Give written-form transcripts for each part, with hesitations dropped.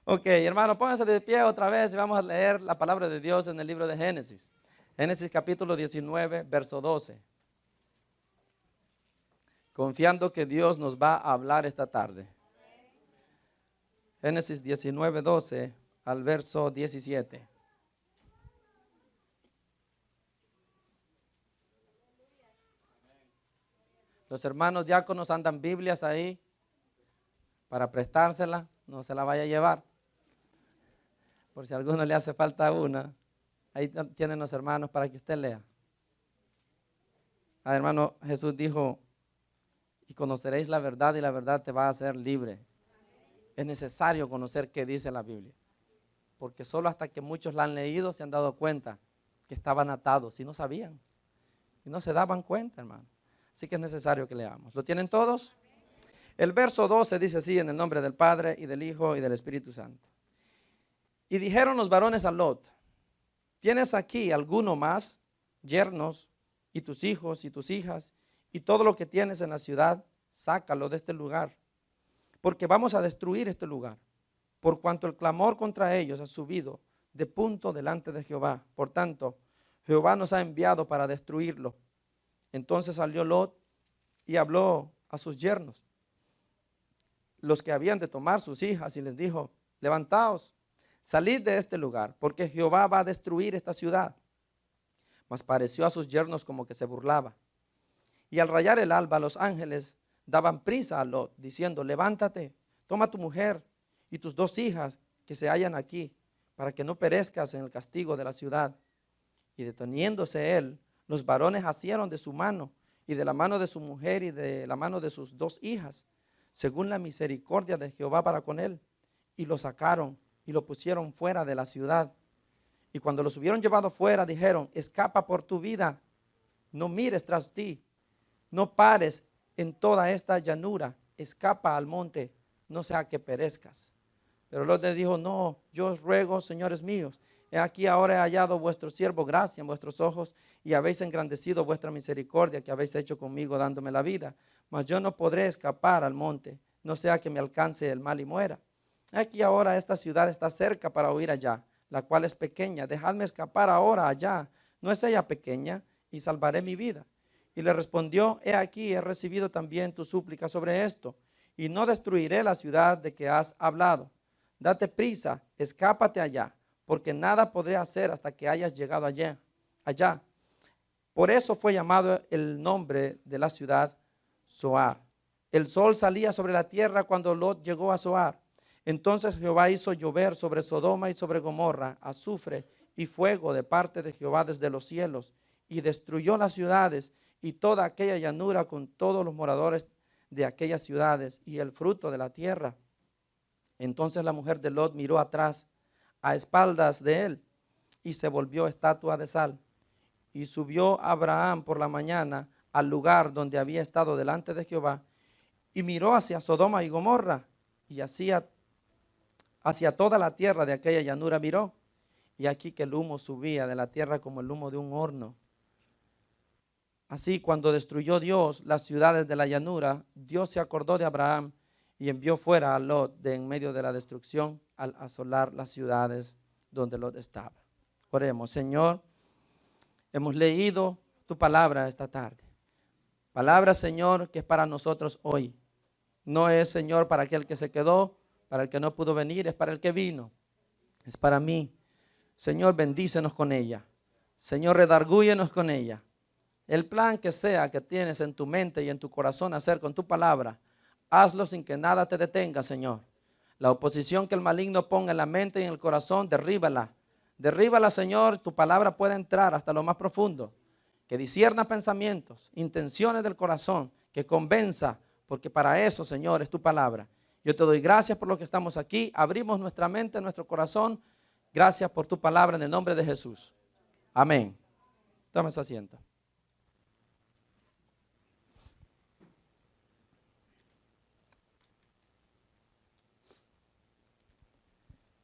Ok, hermano, pónganse de pie otra vez y vamos a leer la palabra de Dios en el libro de Génesis. Génesis capítulo 19, verso 12. Confiando que Dios nos va a hablar esta tarde. Génesis 19, 12 al verso 17. Los hermanos diáconos andan Biblias ahí para prestársela, no se la vaya a llevar. Por si a alguno le hace falta una, ahí tienen los hermanos para que usted lea. Hermano, Jesús dijo, y conoceréis la verdad y la verdad te va a hacer libre. Es necesario conocer qué dice la Biblia, porque solo hasta que muchos la han leído se han dado cuenta que estaban atados y no sabían, y no se daban cuenta, hermano. Así que es necesario que leamos. ¿Lo tienen todos? El verso 12 dice así: en el nombre del Padre y del Hijo y del Espíritu Santo. Y dijeron los varones a Lot: ¿tienes aquí alguno más, yernos, y tus hijos y tus hijas, y todo lo que tienes en la ciudad? Sácalo de este lugar, porque vamos a destruir este lugar, por cuanto el clamor contra ellos ha subido de punto delante de Jehová. Por tanto, Jehová nos ha enviado para destruirlo. Entonces salió Lot y habló a sus yernos, los que habían de tomar sus hijas, y les dijo: levantaos, salid de este lugar, porque Jehová va a destruir esta ciudad. Mas pareció a sus yernos como que se burlaba. Y al rayar el alba, los ángeles daban prisa a Lot, diciendo: levántate, toma tu mujer y tus 2 hijas que se hallan aquí, para que no perezcas en el castigo de la ciudad. Y deteniéndose él, los varones asieron de su mano y de la mano de su mujer y de la mano de sus 2 hijas, según la misericordia de Jehová para con él, y lo sacaron y lo pusieron fuera de la ciudad. Y cuando los hubieron llevado fuera, dijeron: escapa por tu vida, no mires tras ti, no pares en toda esta llanura, escapa al monte, no sea que perezcas. Pero Lot les dijo: no, yo os ruego, señores míos, he aquí ahora he hallado vuestro siervo gracia en vuestros ojos, y habéis engrandecido vuestra misericordia que habéis hecho conmigo dándome la vida. Mas yo no podré escapar al monte, no sea que me alcance el mal y muera. Aquí ahora esta ciudad está cerca para huir allá, la cual es pequeña. Dejadme escapar ahora allá, no es ella pequeña, y salvaré mi vida. Y le respondió: he aquí, he recibido también tu súplica sobre esto, y no destruiré la ciudad de que has hablado. Date prisa, escápate allá, porque nada podré hacer hasta que hayas llegado allá. Por eso fue llamado el nombre de la ciudad Zoar. El sol salía sobre la tierra cuando Lot llegó a Zoar. Entonces Jehová hizo llover sobre Sodoma y sobre Gomorra azufre y fuego de parte de Jehová desde los cielos, y destruyó las ciudades y toda aquella llanura con todos los moradores de aquellas ciudades y el fruto de la tierra. Entonces la mujer de Lot miró atrás, a espaldas de él, y se volvió estatua de sal. Y subió Abraham por la mañana al lugar donde había estado delante de Jehová, y miró hacia Sodoma y Gomorra, y hacia toda la tierra de aquella llanura miró, y aquí que el humo subía de la tierra como el humo de un horno. Así, cuando destruyó Dios las ciudades de la llanura, Dios se acordó de Abraham y envió fuera a Lot de en medio de la destrucción al asolar las ciudades donde Lot estaba. Oremos. Señor, hemos leído tu palabra esta tarde. Palabra, Señor, que es para nosotros hoy. No es, Señor, para aquel que se quedó, para el que no pudo venir, es para el que vino. Es para mí. Señor, bendícenos con ella. Señor, redargúyenos con ella. El plan que sea que tienes en tu mente y en tu corazón hacer con tu palabra, hazlo sin que nada te detenga, Señor. La oposición que el maligno ponga en la mente y en el corazón, derríbala. Derríbala, Señor. Tu palabra puede entrar hasta lo más profundo. Que discierna pensamientos, intenciones del corazón, que convenza, porque para eso, Señor, es tu palabra. Yo te doy gracias por lo que estamos aquí. Abrimos nuestra mente, nuestro corazón. Gracias por tu palabra en el nombre de Jesús. Amén. Tome su asiento.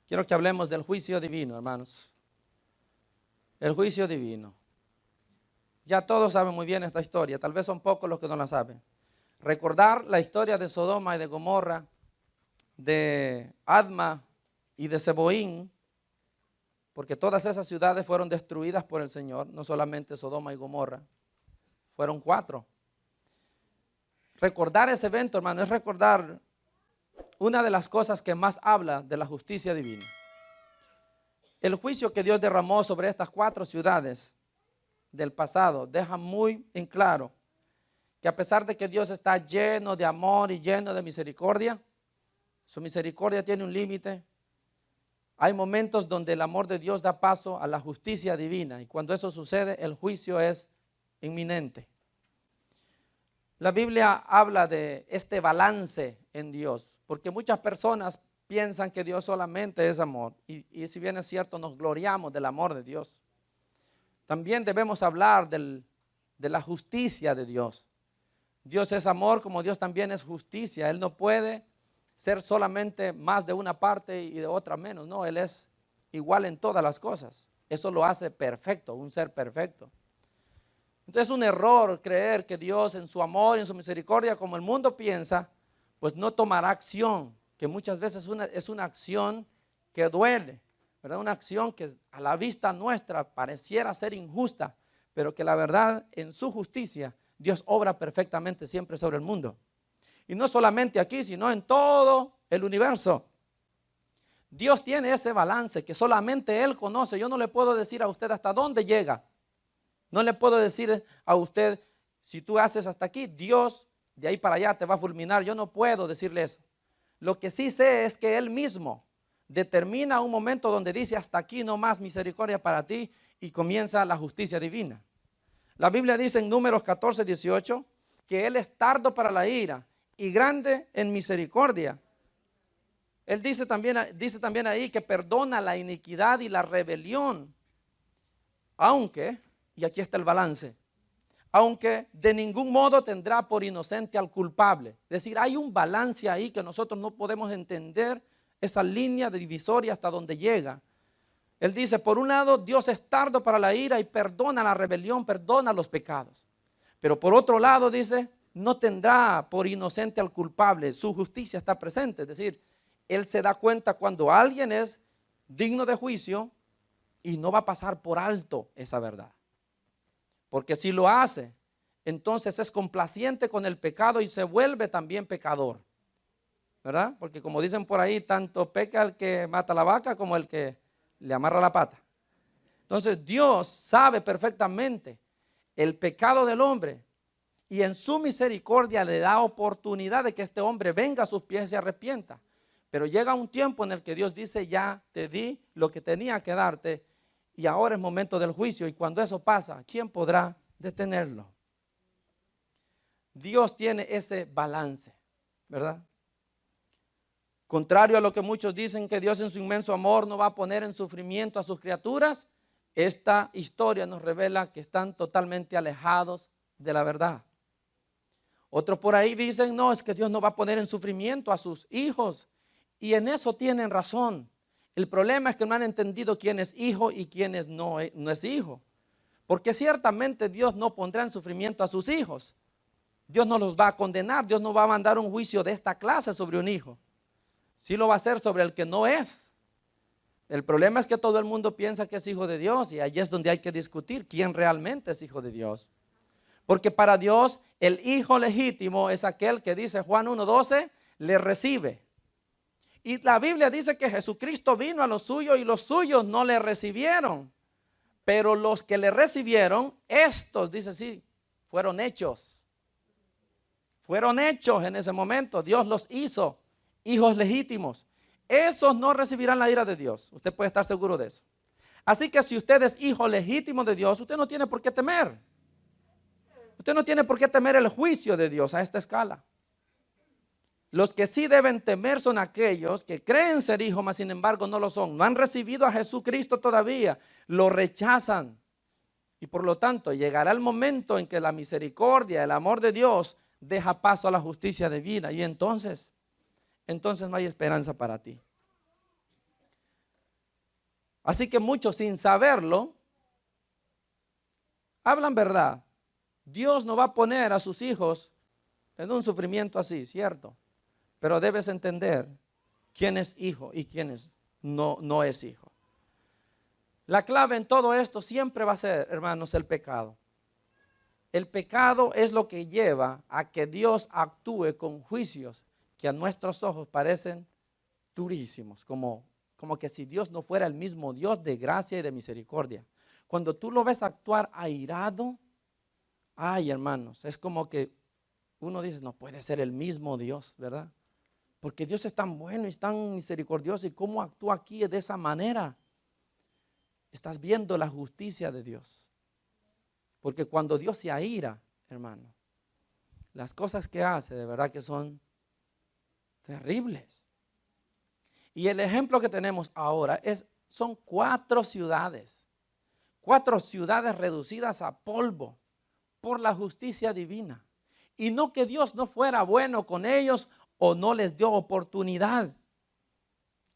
Quiero que hablemos del juicio divino, hermanos. El juicio divino. Ya todos saben muy bien esta historia, tal vez son pocos los que no la saben. Recordar la historia de Sodoma y de Gomorra, de Adma y de Zeboín, porque todas esas ciudades fueron destruidas por el Señor, no solamente Sodoma y Gomorra, fueron 4. Recordar ese evento, hermano, es recordar una de las cosas que más habla de la justicia divina. El juicio que Dios derramó sobre estas 4 ciudades del pasado deja muy en claro que a pesar de que Dios está lleno de amor y lleno de misericordia, su misericordia tiene un límite. Hay momentos donde el amor de Dios da paso a la justicia divina, y cuando eso sucede, el juicio es inminente. La Biblia habla de este balance en Dios, porque muchas personas piensan que Dios solamente es amor, y si bien es cierto, nos gloriamos del amor de Dios. También debemos hablar de la justicia de Dios. Dios es amor, como Dios también es justicia. Él no puede ser solamente más de una parte y de otra menos. No, Él es igual en todas las cosas. Eso lo hace perfecto, un ser perfecto. Entonces es un error creer que Dios en su amor y en su misericordia, como el mundo piensa, pues no tomará acción, que muchas veces es una acción que duele, ¿verdad? Una acción que a la vista nuestra pareciera ser injusta, pero que la verdad en su justicia Dios obra perfectamente siempre sobre el mundo. Y no solamente aquí, sino en todo el universo. Dios tiene ese balance que solamente Él conoce. Yo no le puedo decir a usted hasta dónde llega. No le puedo decir a usted, si tú haces hasta aquí, Dios de ahí para allá te va a fulminar. Yo no puedo decirle eso. Lo que sí sé es que Él mismo determina un momento donde dice hasta aquí no más misericordia para ti, y comienza la justicia divina. La Biblia dice en Números 14, 18 que Él es tardo para la ira y grande en misericordia. Él dice también ahí que perdona la iniquidad y la rebelión, aunque, y aquí está el balance, aunque de ningún modo tendrá por inocente al culpable. Es decir, hay un balance ahí que nosotros no podemos entender, esa línea de divisoria hasta donde llega. Él dice, por un lado, Dios es tardo para la ira y perdona la rebelión, perdona los pecados. Pero por otro lado dice, no tendrá por inocente al culpable, su justicia está presente. Es decir, Él se da cuenta cuando alguien es digno de juicio y no va a pasar por alto esa verdad. Porque si lo hace, entonces es complaciente con el pecado y se vuelve también pecador, ¿verdad? Porque como dicen por ahí, tanto peca el que mata la vaca como el que le amarra la pata. Entonces Dios sabe perfectamente el pecado del hombre y en su misericordia le da oportunidad de que este hombre venga a sus pies y se arrepienta. Pero llega un tiempo en el que Dios dice, ya te di lo que tenía que darte y ahora es momento del juicio. Y cuando eso pasa, ¿quién podrá detenerlo? Dios tiene ese balance, ¿verdad? Contrario a lo que muchos dicen, que Dios en su inmenso amor no va a poner en sufrimiento a sus criaturas, esta historia nos revela que están totalmente alejados de la verdad. Otros por ahí dicen, no, es que Dios no va a poner en sufrimiento a sus hijos. Y en eso tienen razón. El problema es que no han entendido quién es hijo y quién no es hijo. Porque ciertamente Dios no pondrá en sufrimiento a sus hijos. Dios no los va a condenar. Dios no va a mandar un juicio de esta clase sobre un hijo. Sí lo va a hacer sobre el que no es. El problema es que todo el mundo piensa que es hijo de Dios, y allí es donde hay que discutir quién realmente es hijo de Dios. Porque para Dios el hijo legítimo es aquel que dice Juan 1:12, le recibe. Y la Biblia dice que Jesucristo vino a los suyos y los suyos no le recibieron. Pero los que le recibieron, estos, dice así, fueron hechos. Fueron hechos en ese momento. Dios los hizo hijos legítimos. Esos no recibirán la ira de Dios. Usted puede estar seguro de eso. Así que si usted es hijo legítimo de Dios, usted no tiene por qué temer. Usted no tiene por qué temer el juicio de Dios a esta escala. Los que sí deben temer son aquellos que creen ser hijos, mas sin embargo no lo son. No han recibido a Jesucristo todavía, lo rechazan. Y por lo tanto llegará el momento en que la misericordia, el amor de Dios deja paso a la justicia divina. Y entonces no hay esperanza para ti. Así que muchos sin saberlo, hablan verdad. Dios no va a poner a sus hijos en un sufrimiento así, ¿cierto? Pero debes entender quién es hijo y quién no es hijo. La clave en todo esto siempre va a ser, hermanos, el pecado. El pecado es lo que lleva a que Dios actúe con juicios que a nuestros ojos parecen durísimos, como que si Dios no fuera el mismo Dios de gracia y de misericordia. Cuando tú lo ves actuar airado, ay, hermanos, es como que uno dice, no puede ser el mismo Dios, ¿verdad? Porque Dios es tan bueno y es tan misericordioso, y cómo actúa aquí de esa manera. Estás viendo la justicia de Dios. Porque cuando Dios se aira, hermano, las cosas que hace de verdad que son terribles. Y el ejemplo que tenemos ahora son 4 ciudades. 4 ciudades reducidas a polvo por la justicia divina. Y no que Dios no fuera bueno con ellos o no les dio oportunidad,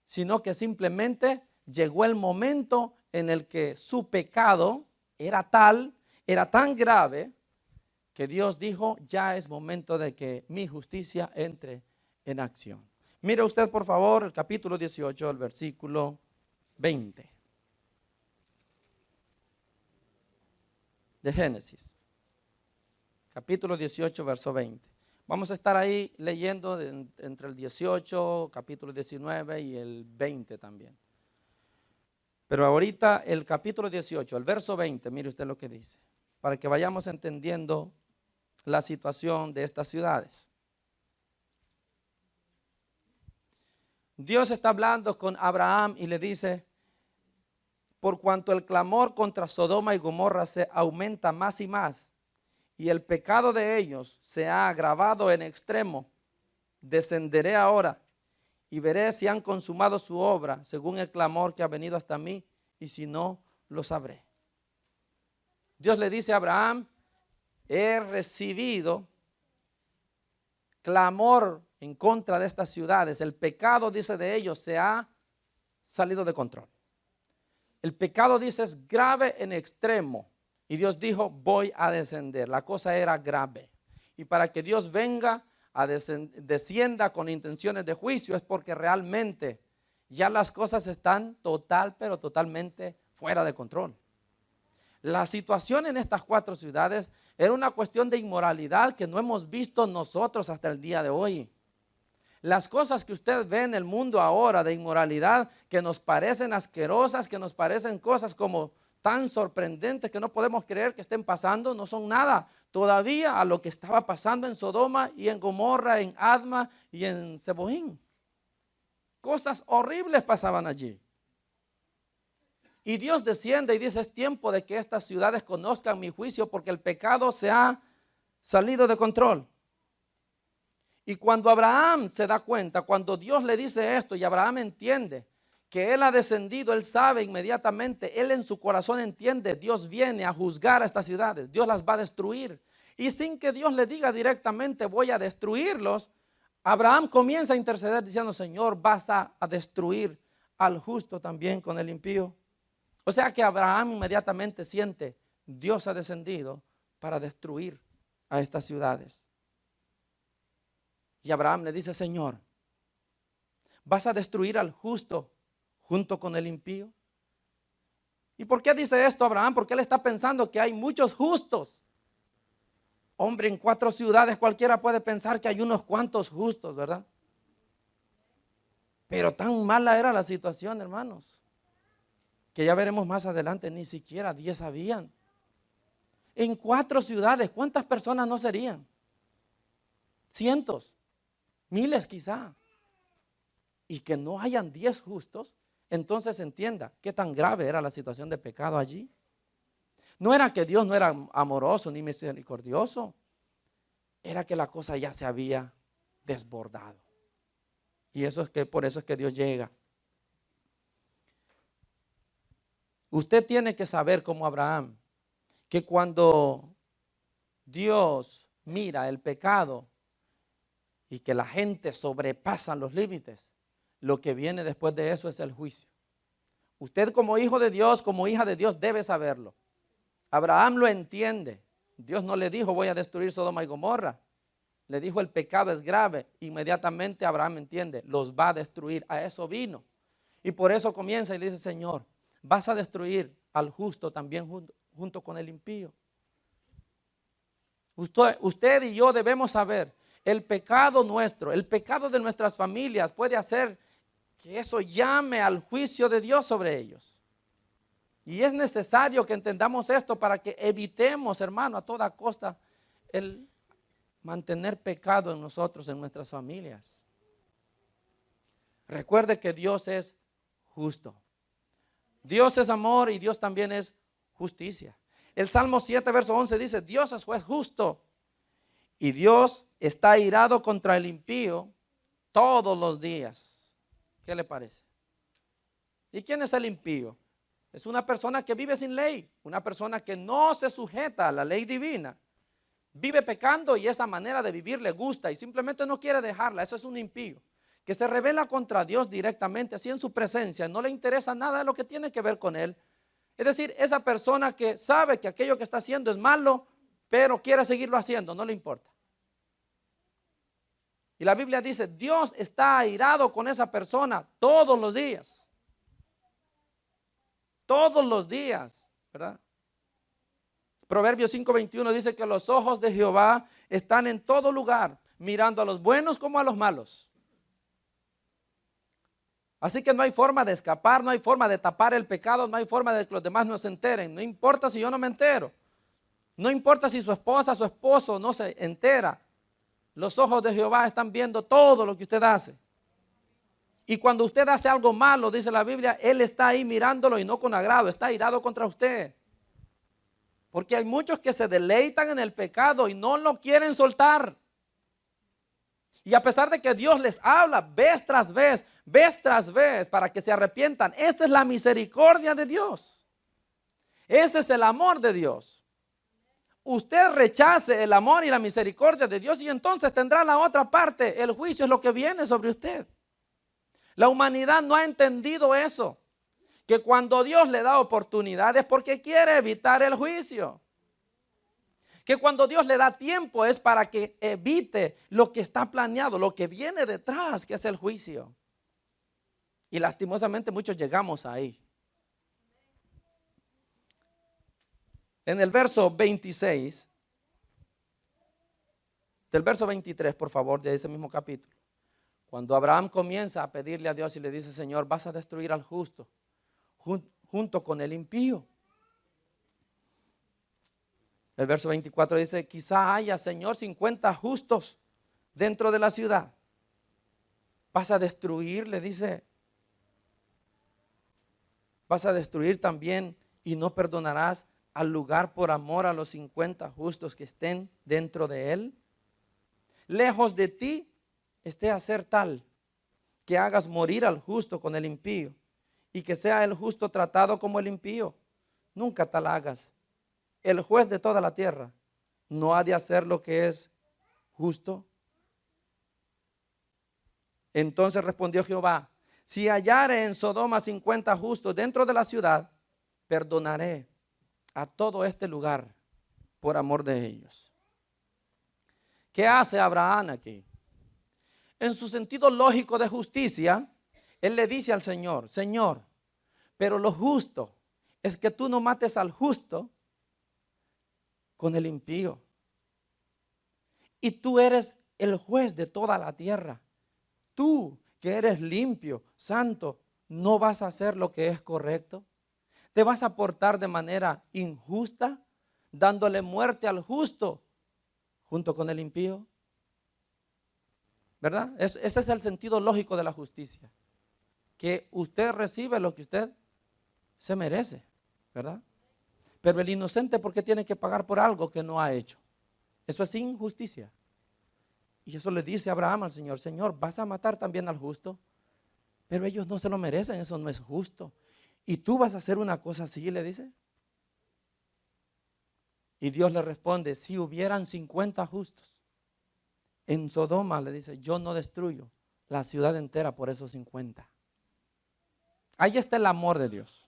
sino que simplemente llegó el momento en el que su pecado era tan grave, que Dios dijo, ya es momento de que mi justicia entre en acción. Mire usted por favor el capítulo 18, el versículo 20 de Génesis. Capítulo 18, verso 20. Vamos a estar ahí leyendo entre el 18, capítulo 19 y el 20 también. Pero ahorita el capítulo 18, el verso 20, mire usted lo que dice, para que vayamos entendiendo la situación de estas ciudades. Dios está hablando con Abraham y le dice, por cuanto el clamor contra Sodoma y Gomorra se aumenta más y más, y el pecado de ellos se ha agravado en extremo, descenderé ahora y veré si han consumado su obra según el clamor que ha venido hasta mí, y si no, lo sabré. Dios le dice a Abraham, he recibido clamor en contra de estas ciudades. El pecado, dice, de ellos se ha salido de control. El pecado, dice, es grave en extremo. Y Dios dijo, voy a descender. La cosa era grave. Y para que Dios venga descienda con intenciones de juicio, es porque realmente ya las cosas están pero totalmente fuera de control. La situación en estas 4 ciudades era una cuestión de inmoralidad que no hemos visto nosotros hasta el día de hoy. Las cosas que usted ve en el mundo ahora de inmoralidad, que nos parecen asquerosas, que nos parecen cosas como tan sorprendentes que no podemos creer que estén pasando, no son nada todavía a lo que estaba pasando en Sodoma y en Gomorra, en Adma y en Zeboín. Cosas horribles pasaban allí. Y Dios desciende y dice, es tiempo de que estas ciudades conozcan mi juicio, porque el pecado se ha salido de control. Y cuando Abraham se da cuenta, cuando Dios le dice esto y Abraham entiende que él ha descendido, él sabe inmediatamente, él en su corazón entiende, Dios viene a juzgar a estas ciudades, Dios las va a destruir. Y sin que Dios le diga directamente, voy a destruirlos, Abraham comienza a interceder diciendo, Señor, vas a destruir al justo también con el impío. O sea que Abraham inmediatamente siente, Dios ha descendido para destruir a estas ciudades. Y Abraham le dice, Señor, ¿vas a destruir al justo junto con el impío? ¿Y por qué dice esto Abraham? Porque él está pensando que hay muchos justos. Hombre, en 4 ciudades cualquiera puede pensar que hay unos cuantos justos, ¿verdad? Pero tan mala era la situación, hermanos, que ya veremos más adelante, ni siquiera 10 habían. En 4 ciudades, ¿cuántas personas no serían? Cientos, miles quizá. Y que no hayan 10 justos, entonces entienda qué tan grave era la situación de pecado allí. No era que Dios no era amoroso ni misericordioso, era que la cosa ya se había desbordado. Y por eso es que Dios llega. Usted tiene que saber, como Abraham, que cuando Dios mira el pecado y que la gente sobrepasa los límites, lo que viene después de eso es el juicio. Usted como hijo de Dios, como hija de Dios, debe saberlo. Abraham lo entiende. Dios no le dijo, voy a destruir Sodoma y Gomorra. Le dijo, el pecado es grave. Inmediatamente Abraham entiende, los va a destruir. A eso vino. Y por eso comienza y le dice, Señor, vas a destruir al justo también junto con el impío. Usted y yo debemos saber, el pecado nuestro, el pecado de nuestras familias puede hacer que eso llame al juicio de Dios sobre ellos. Y es necesario que entendamos esto para que evitemos, hermano, a toda costa el mantener pecado en nosotros, en nuestras familias. Recuerde que Dios es justo. Dios es amor y Dios también es justicia. El Salmo 7, verso 11 dice, Dios es juez justo y Dios está airado contra el impío todos los días. ¿Qué le parece? ¿Y quién es el impío? Es una persona que vive sin ley, una persona que no se sujeta a la ley divina. Vive pecando y esa manera de vivir le gusta y simplemente no quiere dejarla. Eso es un impío que se revela contra Dios directamente, así en su presencia. No le interesa nada de lo que tiene que ver con él. Es decir, esa persona que sabe que aquello que está haciendo es malo, pero quiere seguirlo haciendo, no le importa. Y la Biblia dice, Dios está airado con esa persona todos los días. Todos los días, ¿verdad? Proverbios 5:21 dice que los ojos de Jehová están en todo lugar, mirando a los buenos como a los malos. Así que no hay forma de escapar, no hay forma de tapar el pecado, no hay forma de que los demás no se enteren. No importa si yo no me entero. No importa si su esposa, su esposo no se entera. Los ojos de Jehová están viendo todo lo que usted hace. Y cuando usted hace algo malo, dice la Biblia, Él está ahí mirándolo y no con agrado, está airado contra usted. Porque hay muchos que se deleitan en el pecado y no lo quieren soltar. Y a pesar de que Dios les habla vez tras vez para que se arrepientan, esa es la misericordia de Dios. Ese es el amor de Dios. Usted rechace el amor y la misericordia de Dios y entonces tendrá la otra parte. El juicio es lo que viene sobre usted. La humanidad no ha entendido eso. Que cuando Dios le da oportunidades porque quiere evitar el juicio. Que cuando Dios le da tiempo es para que evite lo que está planeado, lo que viene detrás, que es el juicio. Y lastimosamente muchos llegamos ahí. En el verso 26, del verso 23, por favor, de ese mismo capítulo. Cuando Abraham comienza a pedirle a Dios y le dice, Señor, vas a destruir al justo junto con el impío. El verso 24 dice, quizá haya, Señor, 50 justos dentro de la ciudad. Vas a destruir, le dice. Vas a destruir también y no perdonarás al lugar por amor a los 50 justos que estén dentro de él. Lejos de ti esté hacer tal que hagas morir al justo con el impío y que sea el justo tratado como el impío. Nunca tal hagas. El juez de toda la tierra no ha de hacer lo que es justo. Entonces respondió Jehová, si hallare en Sodoma 50 justos dentro de la ciudad, perdonaré a todo este lugar por amor de ellos. ¿Qué hace Abraham aquí? En su sentido lógico de justicia, él le dice al Señor, Señor, pero lo justo es que tú no mates al justo con el impío. Y tú eres el juez de toda la tierra. Tú que eres limpio, santo, ¿no vas a hacer lo que es correcto? ¿Te vas a portar de manera injusta, dándole muerte al justo junto con el impío? ¿Verdad? Ese es el sentido lógico de la justicia. Que usted recibe lo que usted se merece, ¿verdad? Pero el inocente, ¿por qué tiene que pagar por algo que no ha hecho? Eso es injusticia. Y eso le dice Abraham al Señor, Señor, ¿vas a matar también al justo? Pero ellos no se lo merecen, eso no es justo. ¿Y tú vas a hacer una cosa así? Le dice. Y Dios le responde, si hubieran 50 justos en Sodoma, le dice, yo no destruyo la ciudad entera por esos 50. Ahí está el amor de Dios.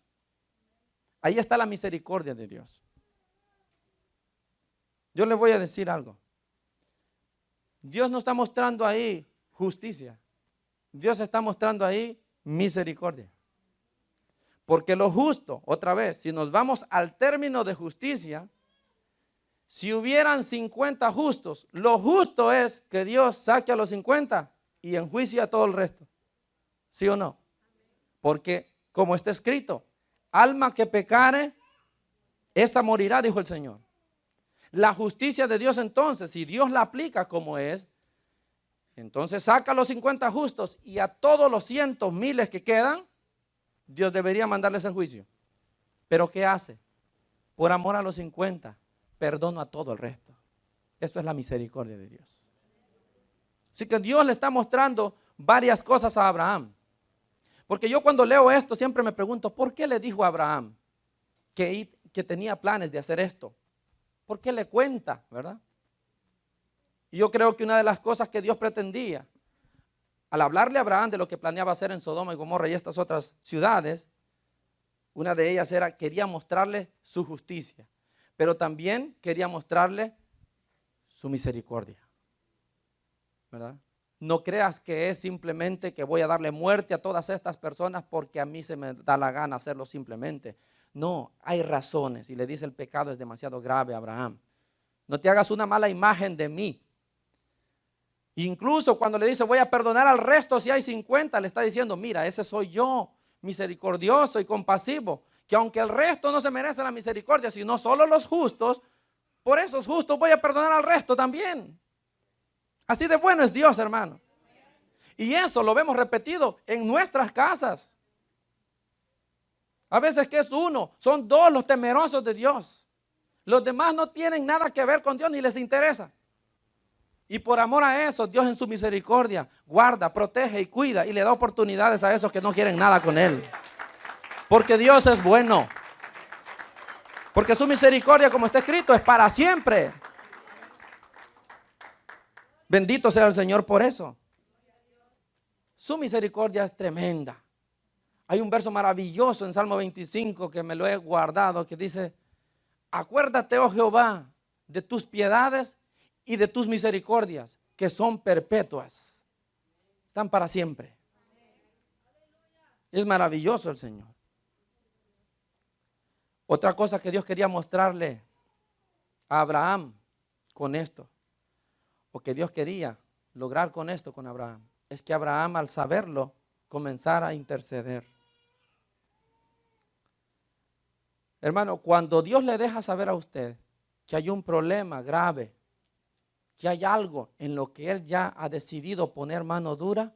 Ahí está la misericordia de Dios. Yo le voy a decir algo. Dios no está mostrando ahí justicia. Dios está mostrando ahí misericordia. Porque lo justo, otra vez, si nos vamos al término de justicia, si hubieran 50 justos, lo justo es que Dios saque a los 50 y enjuicie a todo el resto. ¿Sí o no? Porque como está escrito, alma que pecare, esa morirá, dijo el Señor. La justicia de Dios entonces, si Dios la aplica como es, entonces saca a los 50 justos y a todos los cientos, miles que quedan, Dios debería mandarles el juicio. Pero ¿qué hace? Por amor a los 50, perdono a todo el resto. Esto es la misericordia de Dios. Así que Dios le está mostrando varias cosas a Abraham. Porque yo cuando leo esto siempre me pregunto, ¿por qué le dijo a Abraham que tenía planes de hacer esto? ¿Por qué le cuenta, verdad? Y yo creo que una de las cosas que Dios pretendía, al hablarle a Abraham de lo que planeaba hacer en Sodoma y Gomorra y estas otras ciudades, una de ellas era, quería mostrarle su justicia, pero también quería mostrarle su misericordia, ¿verdad? No creas que es simplemente que voy a darle muerte a todas estas personas porque a mí se me da la gana hacerlo simplemente. No, hay razones y le dice el pecado es demasiado grave a Abraham. No te hagas una mala imagen de mí. Incluso cuando le dice voy a perdonar al resto si hay 50, le está diciendo mira, ese soy yo, misericordioso y compasivo, que aunque el resto no se merece la misericordia, sino solo los justos, por esos justos voy a perdonar al resto también. Así de bueno es Dios, hermano. Y eso lo vemos repetido en nuestras casas. A veces que es uno, son dos los temerosos de Dios. Los demás no tienen nada que ver con Dios ni les interesa. Y por amor a eso, Dios en su misericordia guarda, protege y cuida y le da oportunidades a esos que no quieren nada con Él. Porque Dios es bueno. Porque su misericordia, como está escrito, es para siempre. Bendito sea el Señor por eso. Su misericordia es tremenda. Hay un verso maravilloso en Salmo 25 que me lo he guardado que dice, acuérdate, oh Jehová, de tus piedades y de tus misericordias, que son perpetuas. Están para siempre. Es maravilloso el Señor. Otra cosa que Dios quería mostrarle a Abraham con esto, o que Dios quería lograr con esto con Abraham, es que Abraham al saberlo comenzara a interceder. Hermano, cuando Dios le deja saber a usted que hay un problema grave, que hay algo en lo que Él ya ha decidido poner mano dura,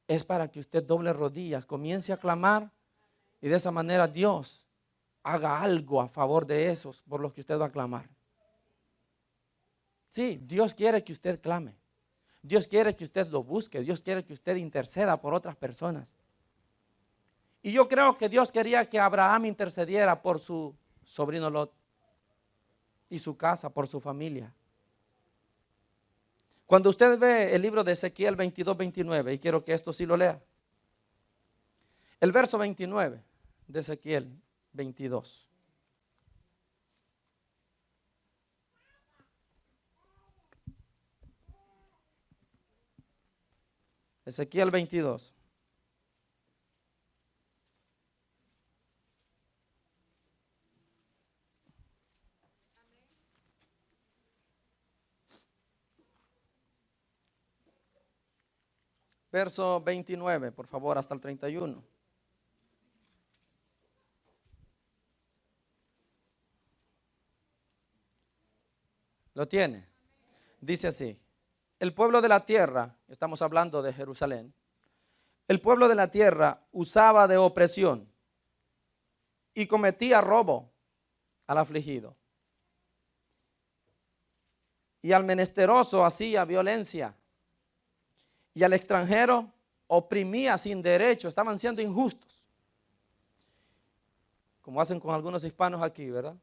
es para que usted doble rodillas, comience a clamar y de esa manera Dios haga algo a favor de esos por los que usted va a clamar. Sí, Dios quiere que usted clame. Dios quiere que usted lo busque. Dios quiere que usted interceda por otras personas. Y yo creo que Dios quería que Abraham intercediera por su sobrino Lot y su casa, por su familia. Cuando usted ve el libro de Ezequiel 22-29, y quiero que esto sí lo lea. El verso 29 de Ezequiel 22. Ezequiel 22. Verso 29, por favor, hasta el 31. ¿Lo tiene? Dice así. El pueblo de la tierra, estamos hablando de Jerusalén, el pueblo de la tierra usaba de opresión y cometía robo al afligido. Y al menesteroso hacía violencia. Y al extranjero oprimía sin derecho, estaban siendo injustos. Como hacen con algunos hispanos aquí, ¿verdad?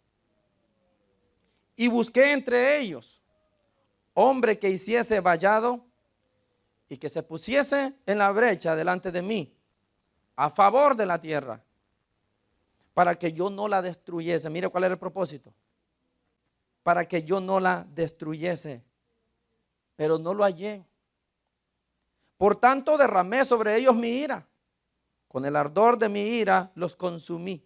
Y busqué entre ellos hombre que hiciese vallado y que se pusiese en la brecha delante de mí, a favor de la tierra, para que yo no la destruyese. Mire cuál era el propósito. Para que yo no la destruyese. Pero no lo hallé. Por tanto derramé sobre ellos mi ira, Con el ardor de mi ira los consumí.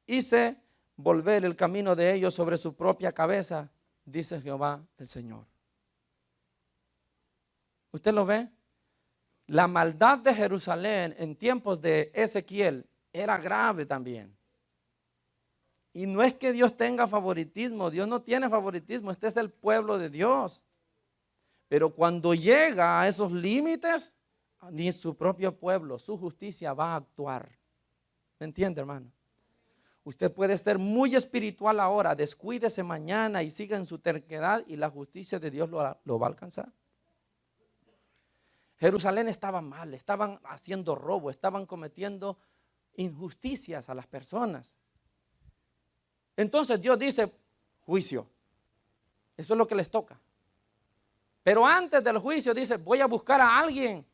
Hice volver el camino de ellos sobre su propia cabeza, dice Jehová el Señor. ¿Usted lo ve? La maldad de Jerusalén en tiempos de Ezequiel era grave también. Y no es que Dios tenga favoritismo, Dios no tiene favoritismo, este es el pueblo de Dios. Pero cuando llega a esos límites, ni su propio pueblo, su justicia va a actuar. ¿Me entiende, hermano? Usted puede ser muy espiritual ahora, descuídese mañana y siga en su terquedad y la justicia de Dios lo va a alcanzar. Jerusalén estaba mal, estaban haciendo robo, estaban cometiendo injusticias a las personas. Entonces Dios dice, juicio. Eso es lo que les toca. Pero antes del juicio dice, voy a buscar a alguien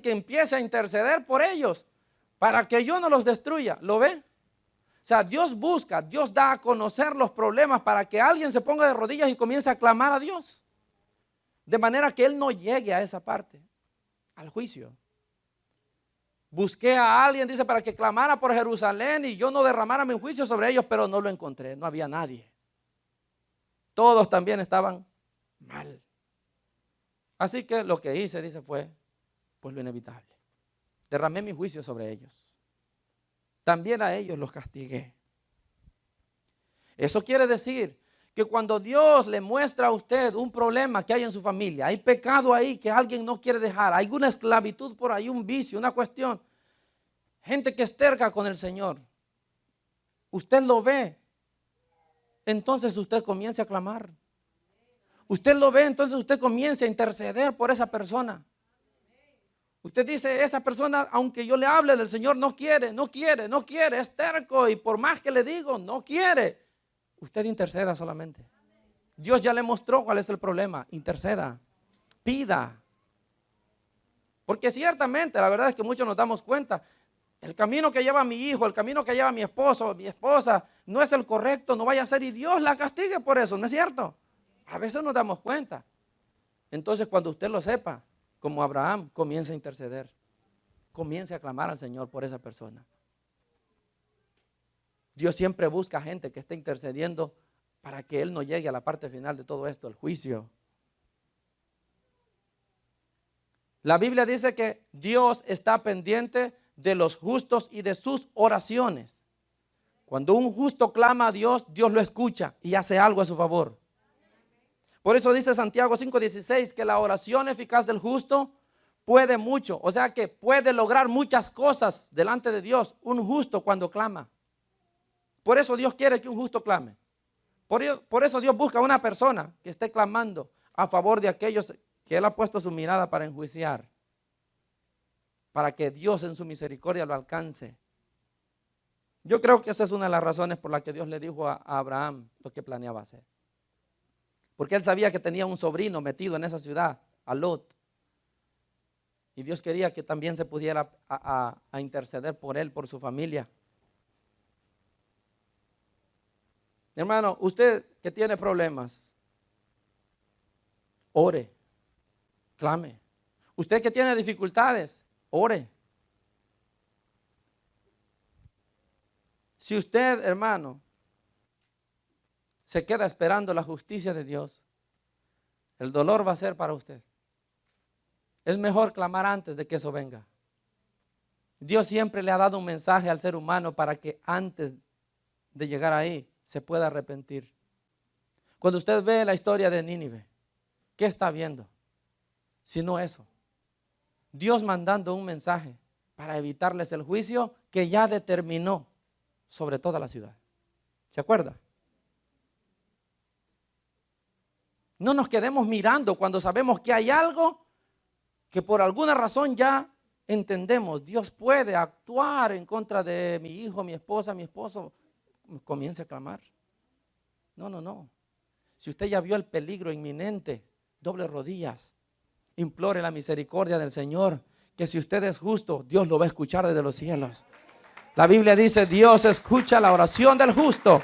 que empiece a interceder por ellos, para que yo no los destruya. ¿Lo ve? O sea, Dios busca, Dios da a conocer los problemas para que alguien se ponga de rodillas y comience a clamar a Dios. De manera que Él no llegue a esa parte, al juicio. Busqué a alguien, dice, para que clamara por Jerusalén y yo no derramara mi juicio sobre ellos, pero no lo encontré, no había nadie. Todos también estaban mal. Así que lo que hice, dice, fue pues lo inevitable. Derramé mi juicio sobre ellos. También a ellos los castigué. Eso quiere decir que cuando Dios le muestra a usted un problema que hay en su familia, hay pecado ahí que alguien no quiere dejar, hay una esclavitud por ahí, un vicio, una cuestión, gente que es terca con el Señor, usted lo ve, entonces usted comienza a clamar. Usted lo ve, entonces usted comienza a interceder por esa persona. Usted dice, esa persona, aunque yo le hable del Señor, no quiere, es terco y por más que le digo, no quiere. Usted interceda solamente. Dios ya le mostró cuál es el problema. Interceda, pida. Porque ciertamente, la verdad es que muchos nos damos cuenta, el camino que lleva mi hijo, el camino que lleva mi esposo, mi esposa, no es el correcto, no vaya a ser y Dios la castigue por eso, ¿no es cierto? A veces nos damos cuenta. Entonces cuando usted lo sepa, como Abraham, comience a interceder. Comience a clamar al Señor por esa persona. Dios siempre busca gente que esté intercediendo para que Él no llegue a la parte final de todo esto, el juicio. La Biblia dice que Dios está pendiente de los justos y de sus oraciones. Cuando un justo clama a Dios, Dios lo escucha y hace algo a su favor. Por eso dice Santiago 5:16 que la oración eficaz del justo puede mucho. O sea que puede lograr muchas cosas delante de Dios un justo cuando clama. Por eso Dios quiere que un justo clame. Por eso Dios busca una persona que esté clamando a favor de aquellos que Él ha puesto su mirada para enjuiciar. Para que Dios en su misericordia lo alcance. Yo creo que esa es una de las razones por las que Dios le dijo a Abraham lo que planeaba hacer. Porque Él sabía que tenía un sobrino metido en esa ciudad, a Lot. Y Dios quería que también se pudiera a interceder por él, por su familia. Hermano, usted que tiene problemas, ore, clame. Usted que tiene dificultades, ore. Si usted, hermano, se queda esperando la justicia de Dios, el dolor va a ser para usted. Es mejor clamar antes de que eso venga. Dios siempre le ha dado un mensaje al ser humano para que antes de llegar ahí se pueda arrepentir. Cuando usted ve la historia de Nínive, ¿qué está viendo? Sino eso. Dios mandando un mensaje para evitarles el juicio que ya determinó sobre toda la ciudad. ¿Se acuerda? No nos quedemos mirando cuando sabemos que hay algo que por alguna razón ya entendemos. Dios puede actuar en contra de mi hijo, mi esposa, mi esposo. Comience a clamar. No. Si usted ya vio el peligro inminente, doble rodillas. Implore la misericordia del Señor. Que si usted es justo, Dios lo va a escuchar desde los cielos. La Biblia dice, Dios escucha la oración del justo.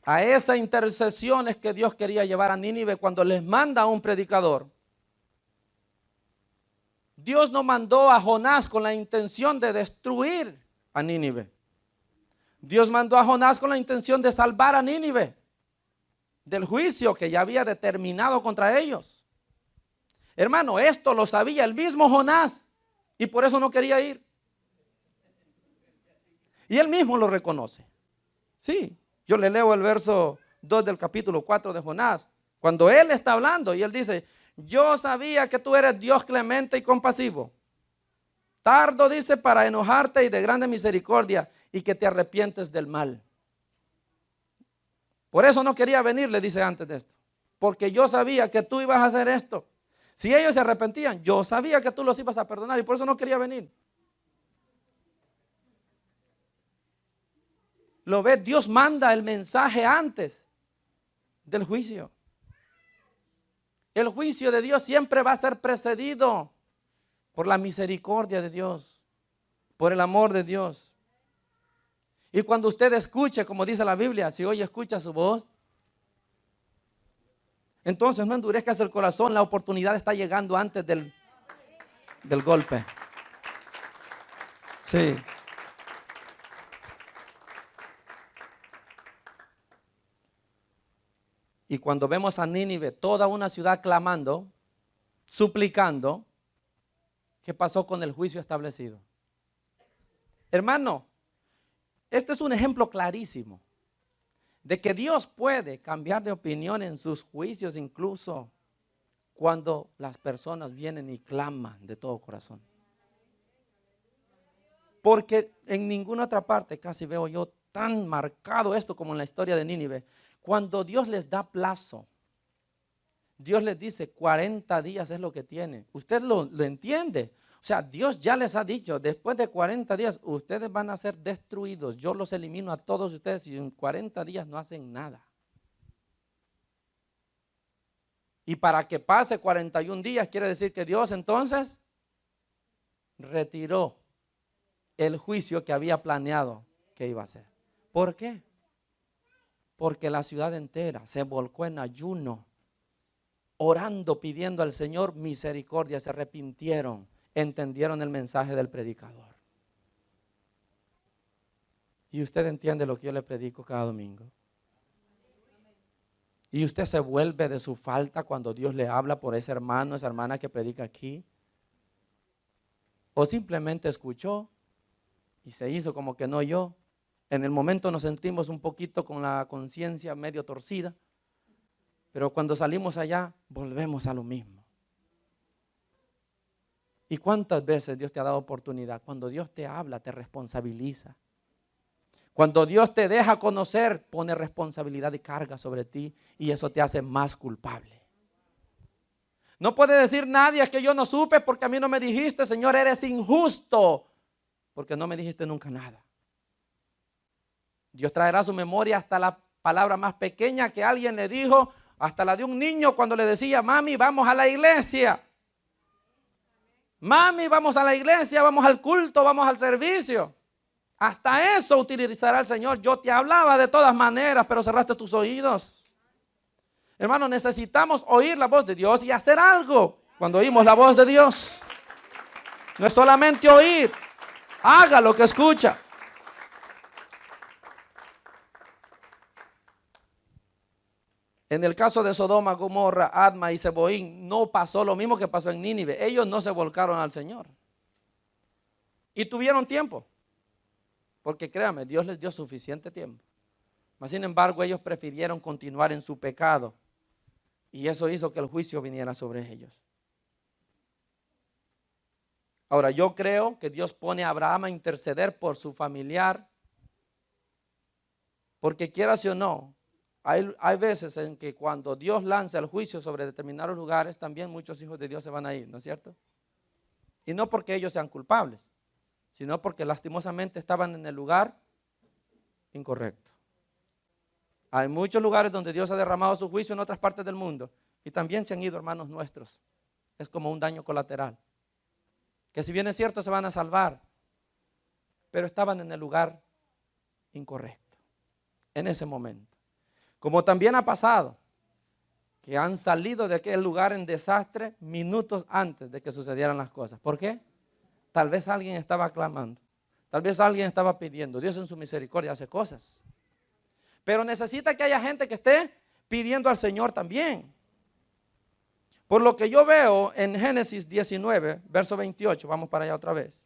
A esas intercesiones que Dios quería llevar a Nínive cuando les manda a un predicador. Dios no mandó a Jonás con la intención de destruir a Nínive. Dios mandó a Jonás con la intención de salvar a Nínive del juicio que ya había determinado contra ellos. Hermano, esto lo sabía el mismo Jonás y por eso no quería ir. Y él mismo lo reconoce. Sí, yo le leo el verso 2 del capítulo 4 de Jonás, cuando él está hablando y él dice: yo sabía que tú eres Dios clemente y compasivo, tardo, dice, para enojarte y de grande misericordia, y que te arrepientes del mal. Por eso no quería venir, le dice antes de esto, porque yo sabía que tú ibas a hacer esto. Si ellos se arrepentían, yo sabía que tú los ibas a perdonar y por eso no quería venir. Lo ve, Dios manda el mensaje antes del juicio. El juicio de Dios siempre va a ser precedido por la misericordia de Dios, por el amor de Dios. Y cuando usted escuche, como dice la Biblia, si hoy escucha su voz, entonces no endurezcas el corazón, la oportunidad está llegando antes del golpe. Sí. Y cuando vemos a Nínive, toda una ciudad clamando, suplicando, ¿qué pasó con el juicio establecido? Hermano, este es un ejemplo clarísimo de que Dios puede cambiar de opinión en sus juicios, incluso cuando las personas vienen y claman de todo corazón. Porque en ninguna otra parte casi veo yo tan marcado esto como en la historia de Nínive. Cuando Dios les da plazo, Dios les dice 40 días es lo que tiene. Usted lo entiende. O sea, Dios ya les ha dicho, después de 40 días ustedes van a ser destruidos. Yo los elimino a todos ustedes y en 40 días no hacen nada. Y para que pase 41 días quiere decir que Dios entonces retiró el juicio que había planeado que iba a hacer. ¿Por qué? Porque la ciudad entera se volcó en ayuno, orando, pidiendo al Señor misericordia, se arrepintieron, entendieron el mensaje del predicador. Y usted entiende lo que yo le predico cada domingo. Y usted se vuelve de su falta cuando Dios le habla por ese hermano, esa hermana que predica aquí. O simplemente escuchó y se hizo como que no oyó. En el momento nos sentimos un poquito con la conciencia medio torcida, pero cuando salimos allá volvemos a lo mismo. ¿Y cuántas veces Dios te ha dado oportunidad? Cuando Dios te habla, te responsabiliza. Cuando Dios te deja conocer, pone responsabilidad y carga sobre ti y eso te hace más culpable. No puede decir nadie que yo no supe porque a mí no me dijiste, Señor, eres injusto, porque no me dijiste nunca nada. Dios traerá a su memoria hasta la palabra más pequeña que alguien le dijo, hasta la de un niño cuando le decía: mami, vamos a la iglesia. Mami, vamos a la iglesia, vamos al culto, vamos al servicio. Hasta eso utilizará el Señor. Yo te hablaba de todas maneras, pero cerraste tus oídos. Hermano, necesitamos oír la voz de Dios y hacer algo cuando oímos la voz de Dios. No es solamente oír, haga lo que escucha. En el caso de Sodoma, Gomorra, Adma y Zeboín no pasó lo mismo que pasó en Nínive. Ellos no se volcaron al Señor. Y tuvieron tiempo. Porque créame, Dios les dio suficiente tiempo. Mas sin embargo, ellos prefirieron continuar en su pecado. Y eso hizo que el juicio viniera sobre ellos. Ahora, yo creo que Dios pone a Abraham a interceder por su familiar. Porque quieras o no, hay veces en que cuando Dios lanza el juicio sobre determinados lugares, también muchos hijos de Dios se van a ir, ¿no es cierto? Y no porque ellos sean culpables, sino porque lastimosamente estaban en el lugar incorrecto. Hay muchos lugares donde Dios ha derramado su juicio en otras partes del mundo y también se han ido hermanos nuestros. Es como un daño colateral. Que si bien es cierto se van a salvar, pero estaban en el lugar incorrecto en ese momento. Como también ha pasado que han salido de aquel lugar en desastre minutos antes de que sucedieran las cosas. ¿Por qué? Tal vez alguien estaba clamando. Tal vez alguien estaba pidiendo. Dios en su misericordia hace cosas. Pero necesita que haya gente que esté pidiendo al Señor también. Por lo que yo veo en Génesis 19, verso 28, vamos para allá otra vez.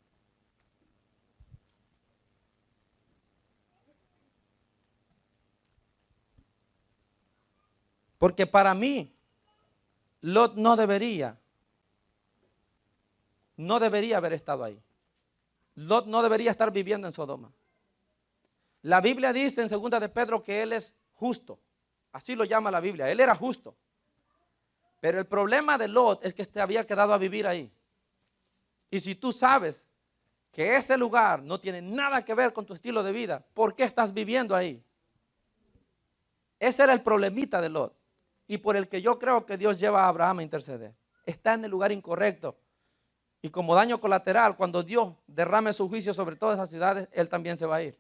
Porque para mí, Lot no debería haber estado ahí. Lot no debería estar viviendo en Sodoma. La Biblia dice en 2 de Pedro que él es justo. Así lo llama la Biblia. Él era justo. Pero el problema de Lot es que se había quedado a vivir ahí. Y si tú sabes que ese lugar no tiene nada que ver con tu estilo de vida, ¿por qué estás viviendo ahí? Ese era el problemita de Lot. Y por el que yo creo que Dios lleva a Abraham a interceder. Está en el lugar incorrecto. Y como daño colateral, cuando Dios derrame su juicio sobre todas esas ciudades, él también se va a ir.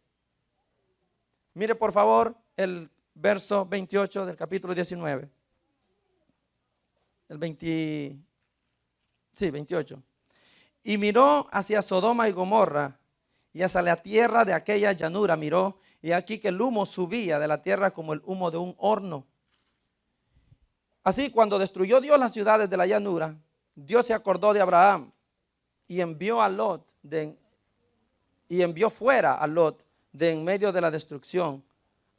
Mire por favor el verso 28 del capítulo 19. El 28. Y miró hacia Sodoma y Gomorra y hacia la tierra de aquella llanura miró, y aquí que el humo subía de la tierra como el humo de un horno. Así, cuando destruyó Dios las ciudades de la llanura, Dios se acordó de Abraham y envió a Lot y envió fuera a Lot de en medio de la destrucción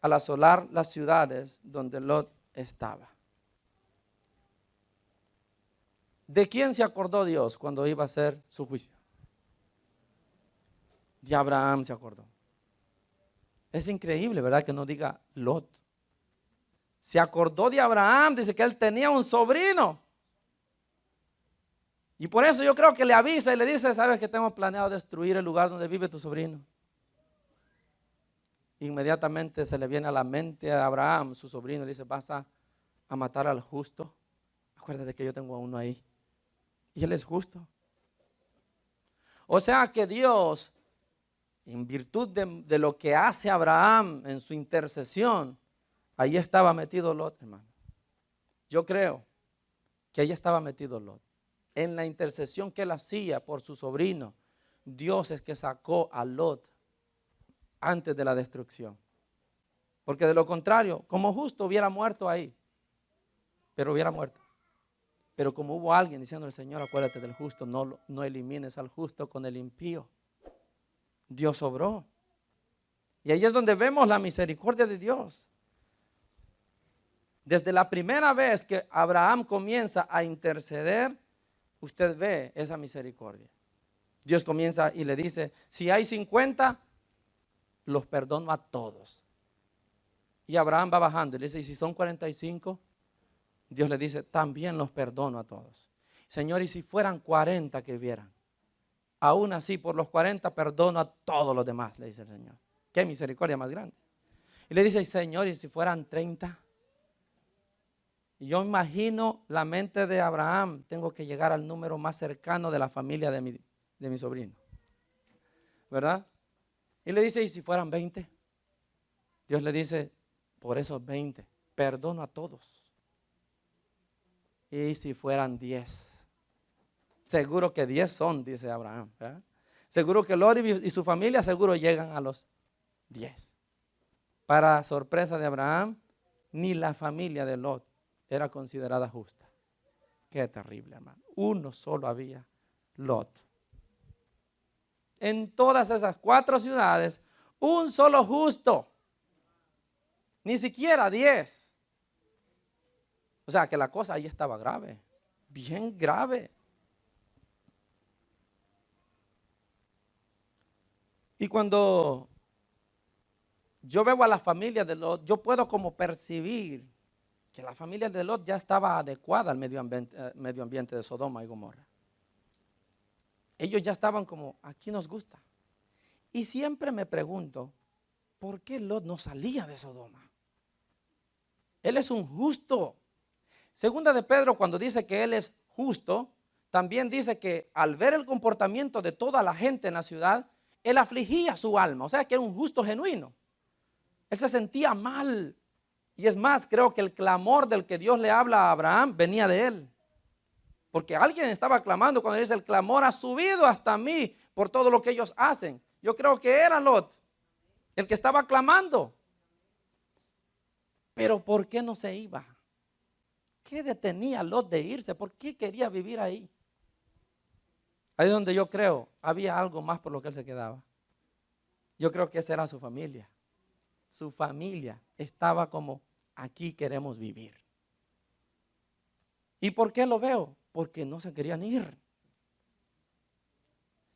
al asolar las ciudades donde Lot estaba. ¿De quién se acordó Dios cuando iba a hacer su juicio? De Abraham se acordó. Es increíble, ¿verdad? Que no diga Lot. Se acordó de Abraham, dice que él tenía un sobrino. Y por eso yo creo que le avisa y le dice, ¿sabes que tengo planeado destruir el lugar donde vive tu sobrino? Inmediatamente se le viene a la mente a Abraham, su sobrino, y dice, vas a matar al justo. Acuérdate que yo tengo a uno ahí. Y él es justo. O sea que Dios, en virtud de lo que hace Abraham en su intercesión, ahí estaba metido Lot, hermano. Yo creo que ahí estaba metido Lot. En la intercesión que él hacía por su sobrino, Dios es que sacó a Lot antes de la destrucción. Porque de lo contrario, como justo hubiera muerto ahí. Pero hubiera muerto. Pero como hubo alguien diciendo al Señor, acuérdate del justo, no elimines al justo con el impío. Dios obró. Y ahí es donde vemos la misericordia de Dios. Desde la primera vez que Abraham comienza a interceder, usted ve esa misericordia. Dios comienza y le dice, si hay 50, los perdono a todos. Y Abraham va bajando y le dice, y si son 45, Dios le dice, también los perdono a todos. Señor, y si fueran 40 que vieran, aún así por los 40 perdono a todos los demás, le dice el Señor. Qué misericordia más grande. Y le dice, Señor, y si fueran 30. Y yo imagino la mente de Abraham, tengo que llegar al número más cercano de la familia de mi sobrino. ¿Verdad? Y le dice, ¿y si fueran 20? Dios le dice, por esos 20, perdono a todos. Y si fueran 10, seguro que 10 son, dice Abraham. ¿Verdad? Seguro que Lot y su familia seguro llegan a los 10. Para sorpresa de Abraham, ni la familia de Lot era considerada justa. Qué terrible, hermano. Uno solo había, Lot. En todas esas 4 ciudades, un solo justo. Ni siquiera 10. O sea que la cosa ahí estaba grave. Bien grave. Y cuando yo veo a la familia de Lot, yo puedo como percibir que la familia de Lot ya estaba adecuada al medio ambiente de Sodoma y Gomorra. Ellos ya estaban como, aquí nos gusta. Y siempre me pregunto, ¿por qué Lot no salía de Sodoma? Él es un justo. Segunda de Pedro, cuando dice que él es justo, también dice que al ver el comportamiento de toda la gente en la ciudad, él afligía su alma. O sea que era un justo genuino. Él se sentía mal Y es más, creo que el clamor del que Dios le habla a Abraham venía de él. Porque alguien estaba clamando cuando dice: el clamor ha subido hasta mí por todo lo que ellos hacen. Yo creo que era Lot el que estaba clamando. Pero ¿por qué no se iba? ¿Qué detenía a Lot de irse? ¿Por qué quería vivir ahí? Ahí es donde yo creo había algo más por lo que él se quedaba. Yo creo que esa era su familia. Su familia estaba como: aquí queremos vivir. ¿Y por qué lo veo? Porque no se querían ir.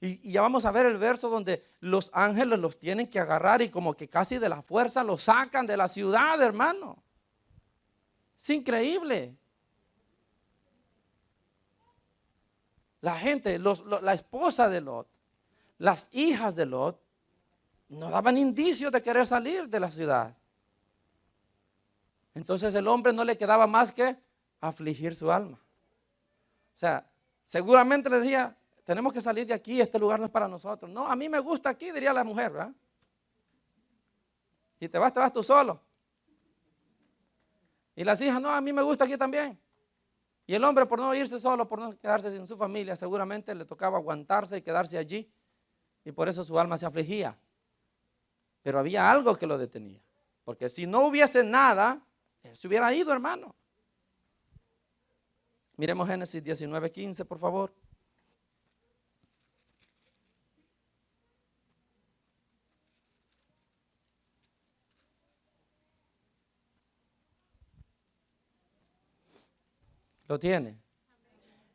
Y ya vamos a ver el verso donde los ángeles los tienen que agarrar y como que casi de la fuerza los sacan de la ciudad, hermano. Es increíble. La gente, la esposa de Lot, las hijas de Lot, no daban indicios de querer salir de la ciudad. Entonces el hombre no le quedaba más que afligir su alma. O sea, seguramente le decía: tenemos que salir de aquí, este lugar no es para nosotros. No, a mí me gusta aquí, diría la mujer, ¿verdad? Y te vas tú solo. Y las hijas: no, a mí me gusta aquí también. Y el hombre, por no irse solo, por no quedarse sin su familia, seguramente le tocaba aguantarse y quedarse allí. Y por eso su alma se afligía. Pero había algo que lo detenía. Porque si no hubiese nada, él se hubiera ido, hermano. Miremos Génesis 19:15, por favor. Lo tiene.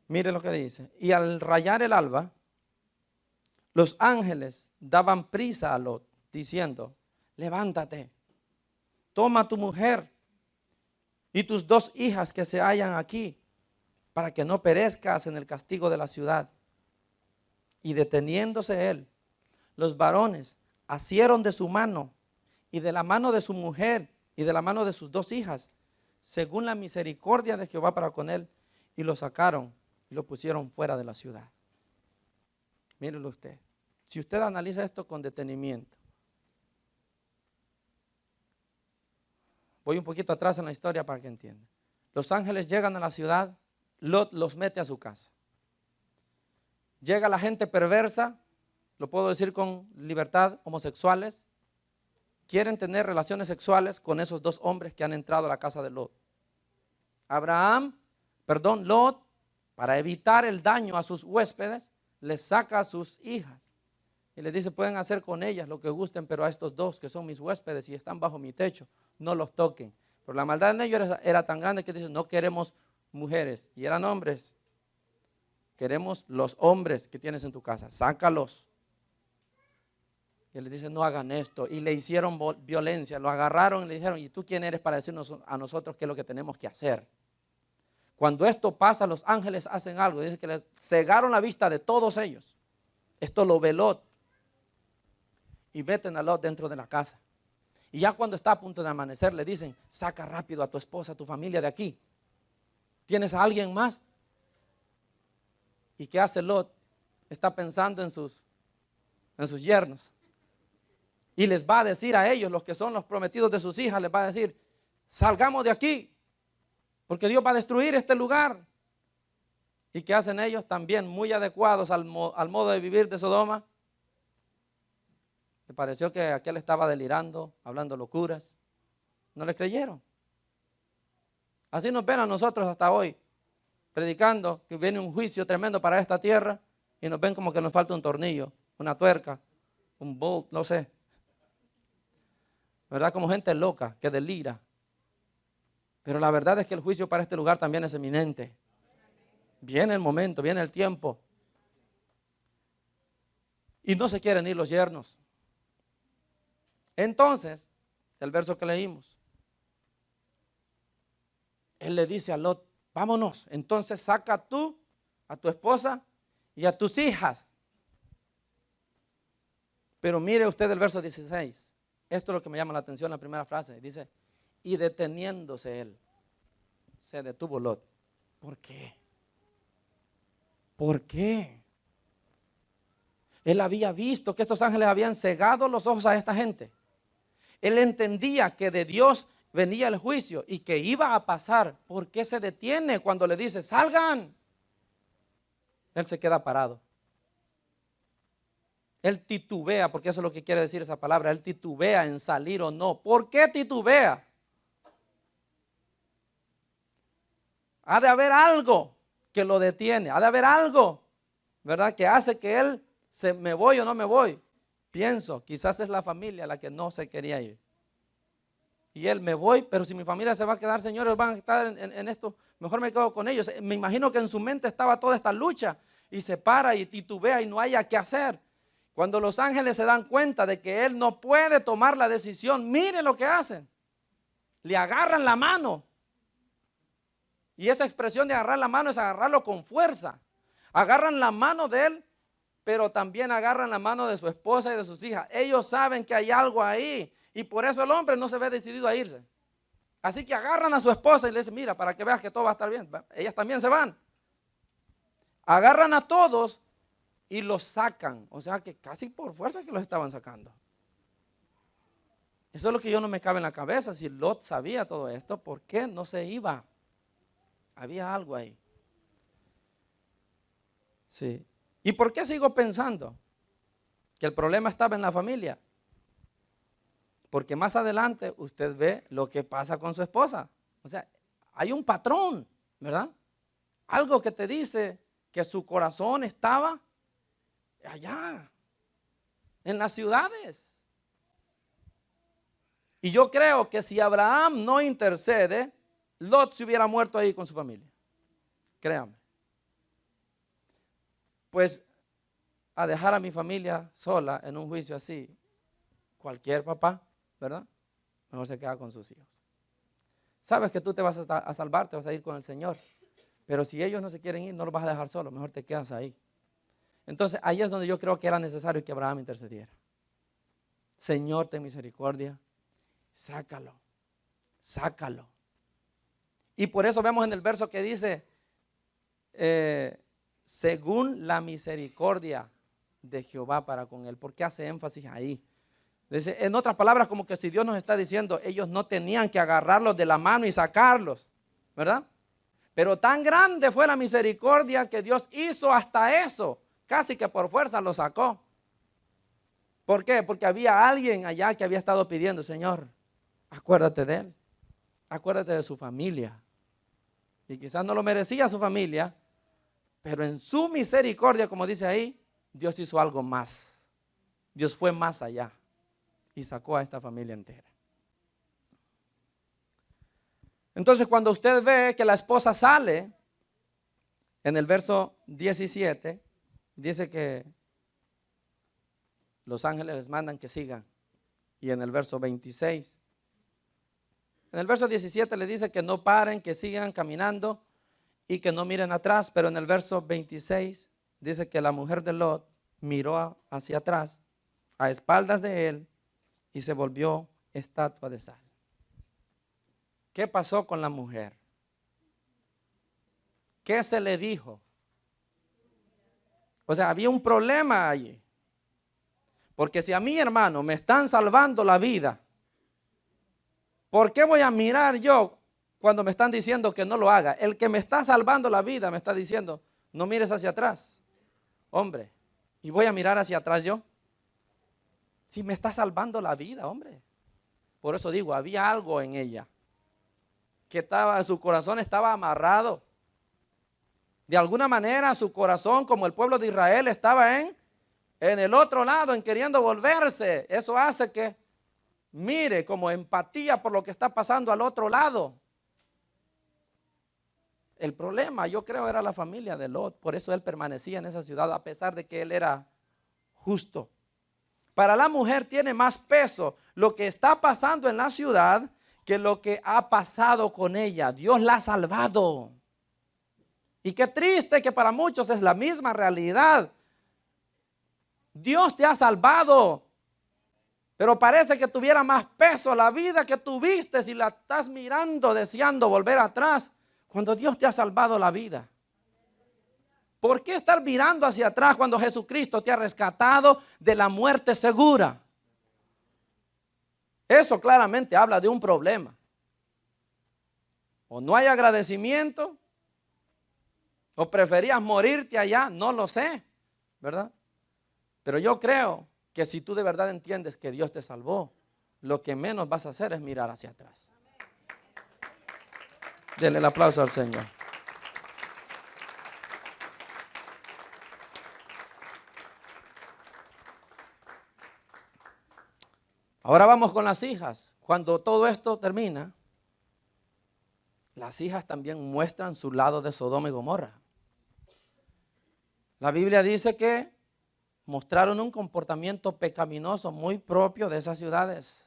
Mire lo que dice: y al rayar el alba, los ángeles daban prisa a Lot, diciendo: levántate, toma tu mujer y tus 2 hijas que se hallan aquí, para que no perezcas en el castigo de la ciudad. Y deteniéndose él, los varones asieron de su mano y de la mano de su mujer y de la mano de sus 2 hijas, según la misericordia de Jehová para con él, y lo sacaron y lo pusieron fuera de la ciudad. Mírelo usted. Si usted analiza esto con detenimiento. Voy un poquito atrás en la historia para que entienda. Los ángeles llegan a la ciudad, Lot los mete a su casa. Llega la gente perversa, lo puedo decir con libertad, homosexuales, quieren tener relaciones sexuales con esos 2 hombres que han entrado a la casa de Lot. Lot, para evitar el daño a sus huéspedes, les saca a sus hijas y les dice: pueden hacer con ellas lo que gusten, pero a estos 2 que son mis huéspedes y están bajo mi techo, no los toquen. Pero la maldad en ellos era tan grande que dicen: no queremos mujeres, y eran hombres. Queremos los hombres que tienes en tu casa, sácalos. Y él les dice: no hagan esto. Y le hicieron violencia, lo agarraron y le dijeron: ¿y tú quién eres para decirnos a nosotros qué es lo que tenemos que hacer? Cuando esto pasa, los ángeles hacen algo. Dice que les cegaron la vista de todos ellos. Esto lo ve Lot. Y meten a Lot dentro de la casa. Y ya cuando está a punto de amanecer, le dicen: saca rápido a tu esposa, a tu familia de aquí. ¿Tienes a alguien más? ¿Y qué hace Lot? Está pensando en sus yernos. Y les va a decir a ellos, los que son los prometidos de sus hijas, les va a decir: salgamos de aquí, porque Dios va a destruir este lugar. ¿Y qué hacen ellos? También muy adecuados al modo de vivir de Sodoma. ¿Le pareció que aquel estaba delirando, hablando locuras? No le creyeron. Así nos ven a nosotros hasta hoy, predicando que viene un juicio tremendo para esta tierra, y nos ven como que nos falta un tornillo, una tuerca, un bolt, no sé. ¿Verdad? Como gente loca que delira. Pero la verdad es que el juicio para este lugar también es eminente. Viene el momento, viene el tiempo. Y no se quieren ir los yernos. Entonces, el verso que leímos, él le dice a Lot: vámonos, entonces saca tú a tu esposa y a tus hijas. Pero mire usted el verso 16. Esto es lo que me llama la atención, la primera frase. Dice: y deteniéndose él, se detuvo Lot. ¿Por qué? ¿Por qué? Él había visto que estos ángeles habían cegado los ojos a esta gente. Él entendía que de Dios venía el juicio y que iba a pasar, ¿por qué se detiene cuando le dice, salgan? Él se queda parado. Él titubea, porque eso es lo que quiere decir esa palabra. Él titubea en salir o no. ¿Por qué titubea? Ha de haber algo que lo detiene. Ha de haber algo, ¿verdad?, que hace que él me voy o no me voy. Pienso, quizás es la familia la que no se quería ir. Y él, me voy, pero si mi familia se va a quedar, señores, van a estar en esto, mejor me quedo con ellos. Me imagino que en su mente estaba toda esta lucha y se para y titubea y no haya qué hacer. Cuando los ángeles se dan cuenta de que él no puede tomar la decisión, miren lo que hacen. Le agarran la mano. Y esa expresión de agarrar la mano es agarrarlo con fuerza. Agarran la mano de él, pero también agarran la mano de su esposa y de sus hijas. Ellos saben que hay algo ahí. Y por eso el hombre no se ve decidido a irse. Así que agarran a su esposa y le dicen, mira, para que veas que todo va a estar bien. Ellas también se van. Agarran a todos y los sacan. O sea que casi por fuerza que los estaban sacando. Eso es lo que yo no me cabe en la cabeza. Si Lot sabía todo esto, ¿por qué no se iba? Había algo ahí. Sí. ¿Y por qué sigo pensando que el problema estaba en la familia? Porque más adelante usted ve lo que pasa con su esposa. O sea, hay un patrón, ¿verdad? Algo que te dice que su corazón estaba allá, en las ciudades. Y yo creo que si Abraham no intercede, Lot se hubiera muerto ahí con su familia. Créame. Pues a dejar a mi familia sola en un juicio así, cualquier papá, ¿verdad?, mejor se queda con sus hijos. Sabes que tú te vas a salvar, te vas a ir con el Señor. Pero si ellos no se quieren ir, no los vas a dejar solos, mejor te quedas ahí. Entonces ahí es donde yo creo que era necesario que Abraham intercediera. Señor, ten misericordia, sácalo, sácalo. Y por eso vemos en el verso que dice, según la misericordia de Jehová para con él. ¿Por qué hace énfasis ahí? Dice, en otras palabras, como que si Dios nos está diciendo, ellos no tenían que agarrarlos de la mano y sacarlos, ¿verdad? Pero tan grande fue la misericordia que Dios hizo hasta eso, casi que por fuerza lo sacó. ¿Por qué? Porque había alguien allá que había estado pidiendo, Señor, acuérdate de él, acuérdate de su familia. Y quizás no lo merecía su familia, pero en su misericordia, como dice ahí, Dios hizo algo más. Dios fue más allá y sacó a esta familia entera. Entonces, cuando usted ve que la esposa sale, en el verso 17, dice que los ángeles les mandan que sigan. Y en el verso 26, en el verso 17 le dice que no paren, que sigan caminando y que no miren atrás. Pero en el verso 26 dice que la mujer de Lot miró hacia atrás, a espaldas de él, y se volvió estatua de sal. ¿Qué pasó con la mujer? ¿Qué se le dijo? O sea, había un problema allí. Porque si a mí, hermano, me están salvando la vida, ¿por qué voy a mirar yo cuando me están diciendo que no lo haga? El que me está salvando la vida me está diciendo, no mires hacia atrás, hombre. ¿Y voy a mirar hacia atrás yo? Si me está salvando la vida, hombre. Por eso digo, había algo en ella que su corazón estaba amarrado. De alguna manera su corazón, como el pueblo de Israel, estaba en el otro lado, en queriendo volverse. Eso hace que mire como empatía por lo que está pasando al otro lado. El problema, yo creo, era la familia de Lot. Por eso él permanecía en esa ciudad, a pesar de que él era justo. Para la mujer tiene más peso lo que está pasando en la ciudad que lo que ha pasado con ella. Dios la ha salvado. Y qué triste que para muchos es la misma realidad. Dios te ha salvado, pero parece que tuviera más peso la vida que tuviste si la estás mirando, deseando volver atrás, cuando Dios te ha salvado la vida. ¿Por qué estar mirando hacia atrás cuando Jesucristo te ha rescatado de la muerte segura? Eso claramente habla de un problema. o no hay agradecimiento, o preferías morirte allá, no lo sé, ¿verdad? Pero yo creo que si tú de verdad entiendes que Dios te salvó, lo que menos vas a hacer es mirar hacia atrás. Denle el aplauso al Señor. Ahora vamos con las hijas. Cuando todo esto termina, las hijas también muestran su lado de Sodoma y Gomorra. La Biblia dice que mostraron un comportamiento pecaminoso muy propio de esas ciudades.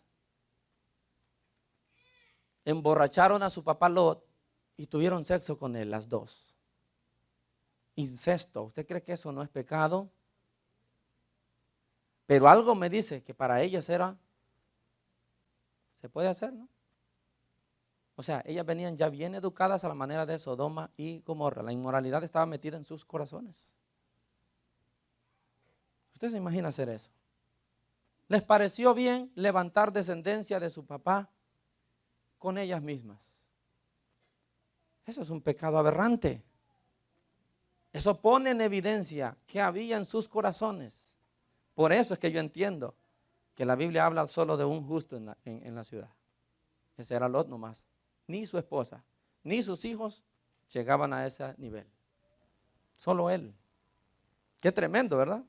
Emborracharon a su papá Lot y tuvieron sexo con él, las dos. Incesto. ¿Usted cree que eso no es pecado? Pero algo me dice que para ellas era, se puede hacer, ¿no? O sea, ellas venían ya bien educadas a la manera de Sodoma y Gomorra. La inmoralidad estaba metida en sus corazones. ¿Usted se imagina hacer eso? ¿Les pareció bien levantar descendencia de su papá con ellas mismas? Eso es un pecado aberrante. Eso pone en evidencia que había en sus corazones. Por eso es que yo entiendo que la Biblia habla solo de un justo en la ciudad. Ese era Lot nomás. Ni su esposa, ni sus hijos llegaban a ese nivel. Solo él. Qué tremendo, ¿verdad?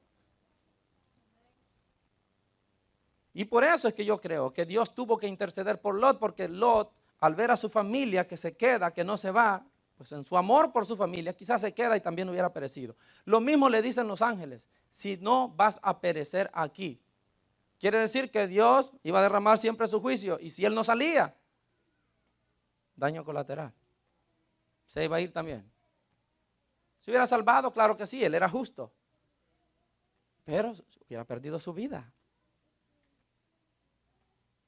Y por eso es que yo creo que Dios tuvo que interceder por Lot, porque Lot, al ver a su familia que se queda, que no se va, pues en su amor por su familia, quizás se queda y también hubiera perecido. Lo mismo le dicen los ángeles: si no vas a perecer aquí. Quiere decir que Dios iba a derramar siempre su juicio, y si él no salía, daño colateral, se iba a ir también. ¿Se hubiera salvado? Claro que sí, él era justo, pero hubiera perdido su vida.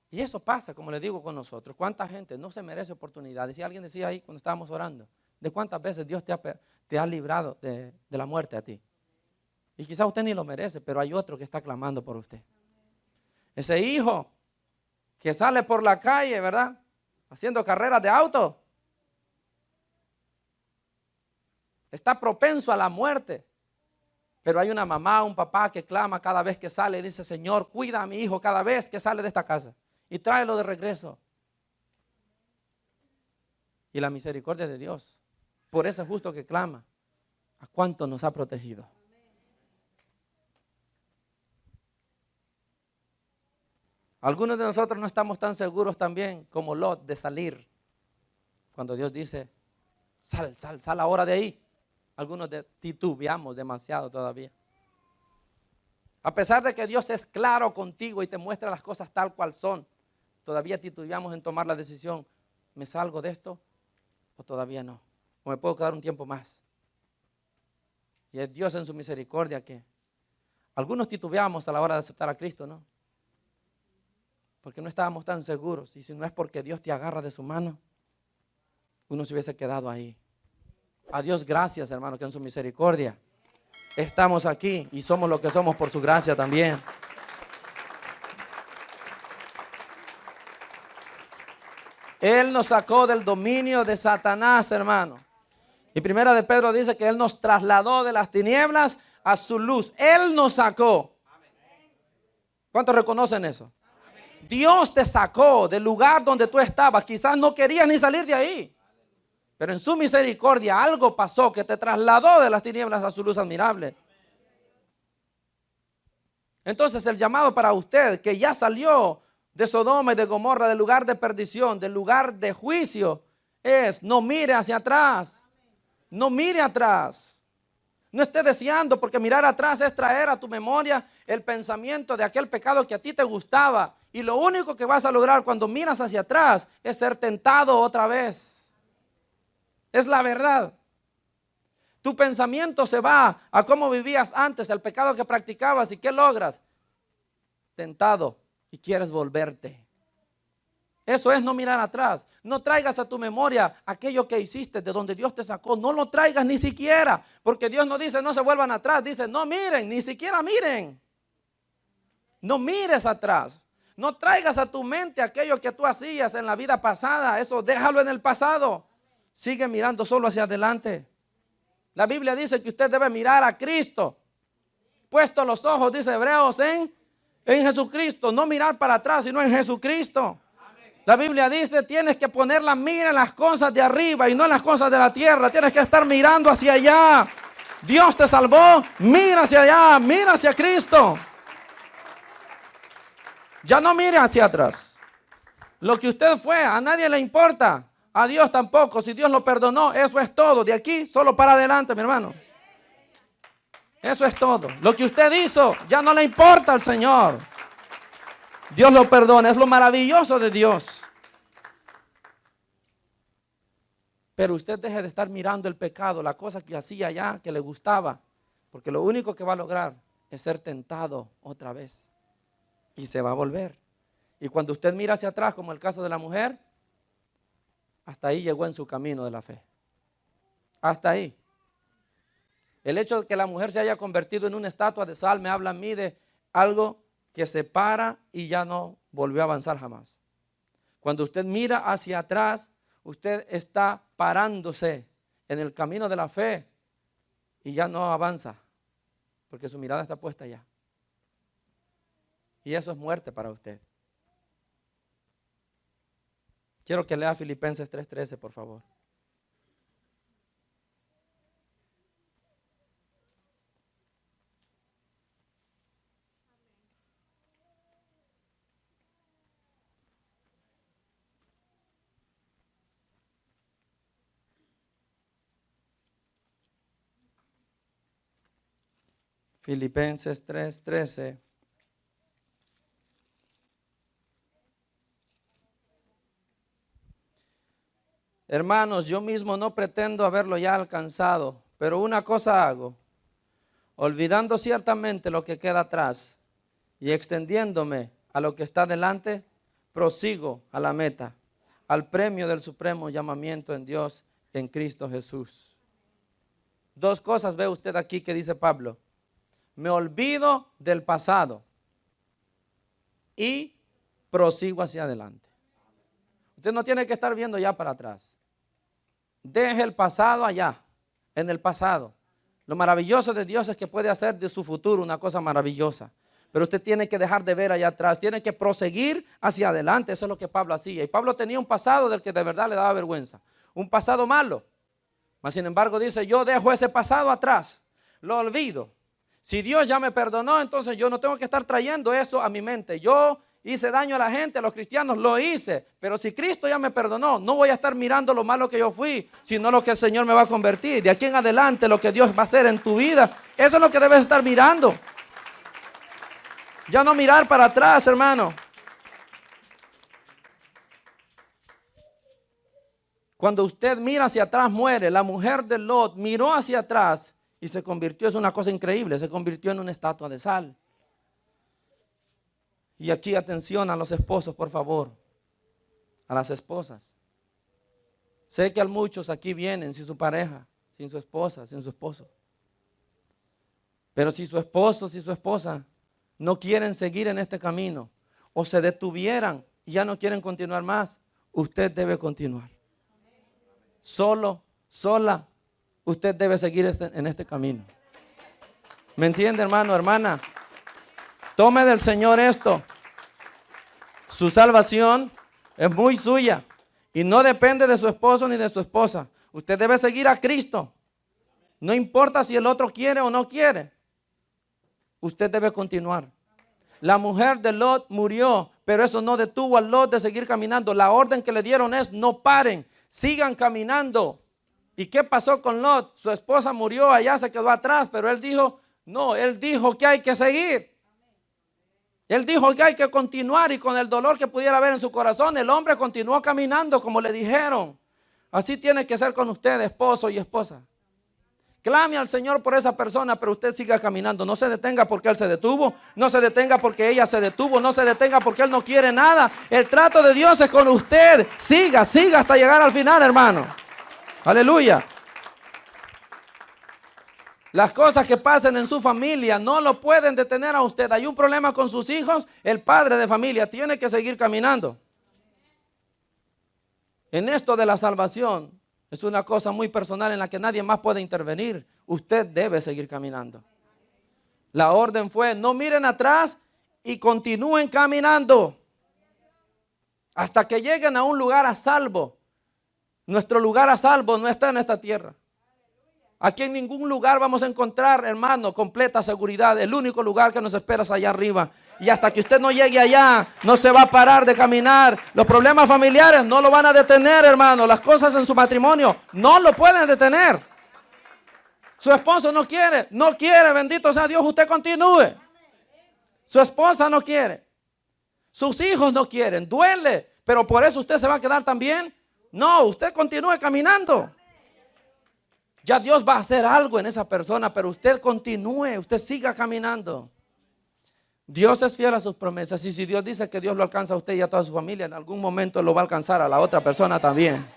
Y eso pasa, como le digo, con nosotros. ¿Cuánta gente no se merece oportunidades? Y alguien decía ahí cuando estábamos orando, de cuántas veces Dios te ha librado de la muerte a ti. Y quizás usted ni lo merece, pero hay otro que está clamando por usted. Ese hijo que sale por la calle, ¿verdad?, haciendo carreras de auto, está propenso a la muerte. Pero hay una mamá, un papá que clama cada vez que sale y dice: Señor, cuida a mi hijo cada vez que sale de esta casa y tráelo de regreso. Y la misericordia de Dios, por ese justo que clama, ¿a cuánto nos ha protegido? Algunos de nosotros no estamos tan seguros también como Lot de salir. Cuando Dios dice: sal ahora de ahí. Algunos titubeamos demasiado todavía. A pesar de que Dios es claro contigo y te muestra las cosas tal cual son, todavía titubeamos en tomar la decisión: ¿me salgo de esto o todavía no? ¿O me puedo quedar un tiempo más? Y es Dios en su misericordia que algunos titubeamos a la hora de aceptar a Cristo, ¿no? Porque no estábamos tan seguros. Y si no es porque Dios te agarra de su mano, uno se hubiese quedado ahí. A Dios gracias, hermano, que en su misericordia estamos aquí y somos lo que somos por su gracia también. Él nos sacó del dominio de Satanás, hermano. Y primera de Pedro dice que Él nos trasladó de las tinieblas a su luz. Él nos sacó. ¿Cuántos reconocen eso? Dios te sacó del lugar donde tú estabas. Quizás no querías ni salir de ahí, pero en su misericordia algo pasó que te trasladó de las tinieblas a su luz admirable. Entonces el llamado para usted que ya salió de Sodoma y de Gomorra, del lugar de perdición, del lugar de juicio, es: no mire hacia atrás. No mire atrás. No esté deseando, porque mirar atrás es traer a tu memoria el pensamiento de aquel pecado que a ti te gustaba. Y lo único que vas a lograr cuando miras hacia atrás es ser tentado otra vez. Es la verdad. Tu pensamiento se va a cómo vivías antes, el pecado que practicabas, y ¿qué logras? Tentado y quieres volverte. Eso es no mirar atrás. No traigas a tu memoria aquello que hiciste, de donde Dios te sacó. No lo traigas ni siquiera, porque Dios no dice no se vuelvan atrás, dice no miren, ni siquiera miren. No mires atrás. No traigas a tu mente aquello que tú hacías en la vida pasada. Eso déjalo en el pasado. sigue mirando solo hacia adelante. La Biblia dice que usted debe mirar a Cristo. Puesto los ojos, dice Hebreos, en Jesucristo. No mirar para atrás, sino en Jesucristo. La Biblia dice, tienes que poner la mira en las cosas de arriba y no en las cosas de la tierra. Tienes que estar mirando hacia allá. Dios te salvó, mira hacia allá, mira hacia Cristo. Ya no mire hacia atrás. Lo que usted fue, a nadie le importa. A Dios tampoco. Si Dios lo perdonó, eso es todo. De aquí solo para adelante, mi hermano. Eso es todo. Lo que usted hizo ya no le importa al Señor. Dios lo perdona. Es lo maravilloso de Dios. Pero usted deje de estar mirando el pecado, la cosa que hacía ya, que le gustaba. Porque lo único que va a lograr es ser tentado otra vez. Y se va a volver. Y cuando usted mira hacia atrás, como el caso de la mujer, hasta ahí llegó en su camino de la fe. Hasta ahí. El hecho de que la mujer se haya convertido en una estatua de sal me habla a mí de algo que se para y ya no volvió a avanzar jamás. Cuando usted mira hacia atrás, usted está parándose en el camino de la fe y ya no avanza, porque su mirada está puesta allá. Y eso es muerte para usted. Quiero que lea Filipenses 3:13, por favor. Filipenses 3:13. Hermanos, yo mismo no pretendo haberlo ya alcanzado, pero una cosa hago, olvidando ciertamente lo que queda atrás y extendiéndome a lo que está delante, prosigo a la meta, al premio del supremo llamamiento en Dios, en Cristo Jesús. Dos cosas ve usted aquí que dice Pablo. Me olvido del pasado y prosigo hacia adelante. Usted no tiene que estar viendo ya para atrás. Deje el pasado allá, en el pasado. Lo maravilloso de Dios es que puede hacer de su futuro una cosa maravillosa. Pero usted tiene que dejar de ver allá atrás, tiene que proseguir hacia adelante. Eso es lo que Pablo hacía. Y Pablo tenía un pasado del que de verdad le daba vergüenza. Un pasado malo. Mas sin embargo dice, yo dejo ese pasado atrás, lo olvido. Si Dios ya me perdonó, entonces yo no tengo que estar trayendo eso a mi mente. Yo hice daño a la gente, a los cristianos, lo hice. Pero si Cristo ya me perdonó, no voy a estar mirando lo malo que yo fui, sino lo que el Señor me va a convertir. De aquí en adelante, lo que Dios va a hacer en tu vida, eso es lo que debes estar mirando. Ya no mirar para atrás, hermano. Cuando usted mira hacia atrás, muere. La mujer de Lot miró hacia atrás y se convirtió, es una cosa increíble, se convirtió en una estatua de sal. Y aquí atención a los esposos, por favor, a las esposas. Sé que a muchos aquí vienen sin su pareja, sin su esposa, sin su esposo. Pero si su esposo, si su esposa no quieren seguir en este camino o se detuvieran y ya no quieren continuar más, usted debe continuar. Solo, sola, usted debe seguir en este camino. ¿Me entiende, hermano, hermana? Tome del Señor esto. Su salvación es muy suya y no depende de su esposo ni de su esposa. Usted debe seguir a Cristo. No importa si el otro quiere o no quiere. Usted debe continuar. La mujer de Lot murió, pero eso no detuvo a Lot de seguir caminando. La orden que le dieron es no paren, sigan caminando. ¿Y qué pasó con Lot? Su esposa murió, allá se quedó atrás, pero él dijo, no, él dijo que hay que seguir. Él dijo que hay que continuar y con el dolor que pudiera haber en su corazón, el hombre continuó caminando como le dijeron. Así tiene que ser con usted, esposo y esposa. Clame al Señor por esa persona, pero usted siga caminando. No se detenga porque él se detuvo. No se detenga porque ella se detuvo. No se detenga porque él no quiere nada. El trato de Dios es con usted. Siga, siga hasta llegar al final, hermano. Aleluya. Las cosas que pasen en su familia no lo pueden detener a usted. Hay un problema con sus hijos, el padre de familia tiene que seguir caminando. En esto de la salvación, Es una cosa muy personal en la que nadie más puede intervenir. Usted debe seguir caminando. La orden fue, no miren atrás y continúen caminando hasta que lleguen a un lugar a salvo. Nuestro lugar a salvo no está en esta tierra. Aquí en ningún lugar vamos a encontrar, hermano, completa seguridad. El único lugar que nos espera es allá arriba. Y hasta que usted no llegue allá, no se va a parar de caminar. Los problemas familiares no lo van a detener, hermano. Las cosas en su matrimonio no lo pueden detener. Su esposo no quiere, bendito sea Dios, usted continúe. Su esposa no quiere. Sus hijos no quieren, duele. Pero por eso usted se va a quedar también. No, usted continúe caminando. Ya Dios va a hacer algo en esa persona, pero usted continúe, usted siga caminando. Dios es fiel a sus promesas, y si Dios dice que Dios lo alcanza a usted y a toda su familia, en algún momento lo va a alcanzar a la otra persona también.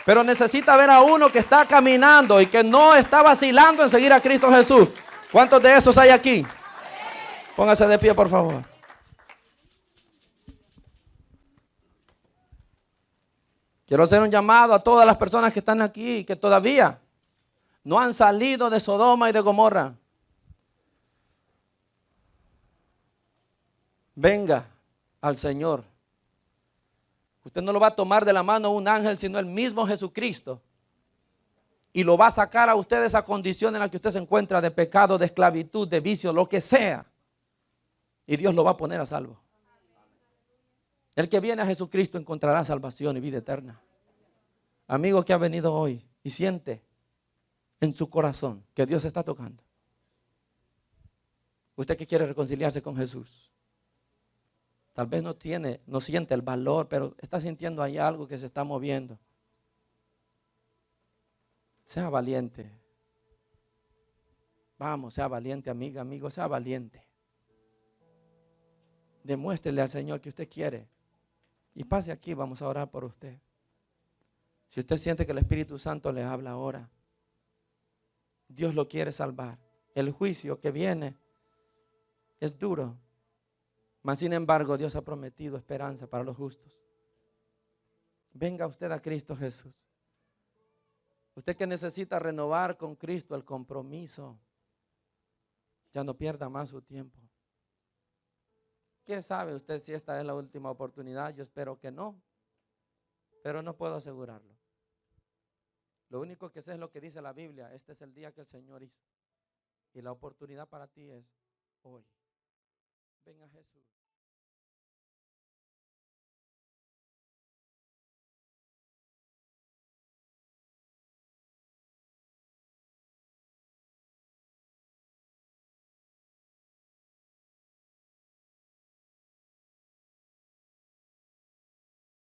Pero necesita ver a uno que está caminando y que no está vacilando en seguir a Cristo Jesús. ¿Cuántos de esos hay aquí? Póngase de pie, por favor. Quiero hacer un llamado a todas las personas que están aquí, que todavía no han salido de Sodoma y de Gomorra. Venga al Señor. Usted no lo va a tomar de la mano un ángel, sino el mismo Jesucristo. Y lo va a sacar a usted de esa condición en la que usted se encuentra, de pecado, de esclavitud, de vicio, lo que sea. Y Dios lo va a poner a salvo. El que viene a Jesucristo encontrará salvación y vida eterna. Amigo que ha venido hoy y siente en su corazón que Dios está tocando. Usted que quiere reconciliarse con Jesús. Tal vez no siente el valor, pero está sintiendo ahí algo que se está moviendo. Sea valiente. Vamos, sea valiente, amiga, amigo, sea valiente. Demuéstrele al Señor que usted quiere. Y pase aquí, vamos a orar por usted. Si usted siente que el Espíritu Santo le habla ahora, Dios lo quiere salvar. El juicio que viene es duro. Mas sin embargo, Dios ha prometido esperanza para los justos. Venga usted a Cristo Jesús. Usted que necesita renovar con Cristo el compromiso, ya no pierda más su tiempo. ¿Qué sabe usted si esta es la última oportunidad? Yo espero que no, pero no puedo asegurarlo. Lo único que sé es lo que dice la Biblia. Este es el día que el Señor hizo. Y la oportunidad para ti es hoy. Ven a Jesús.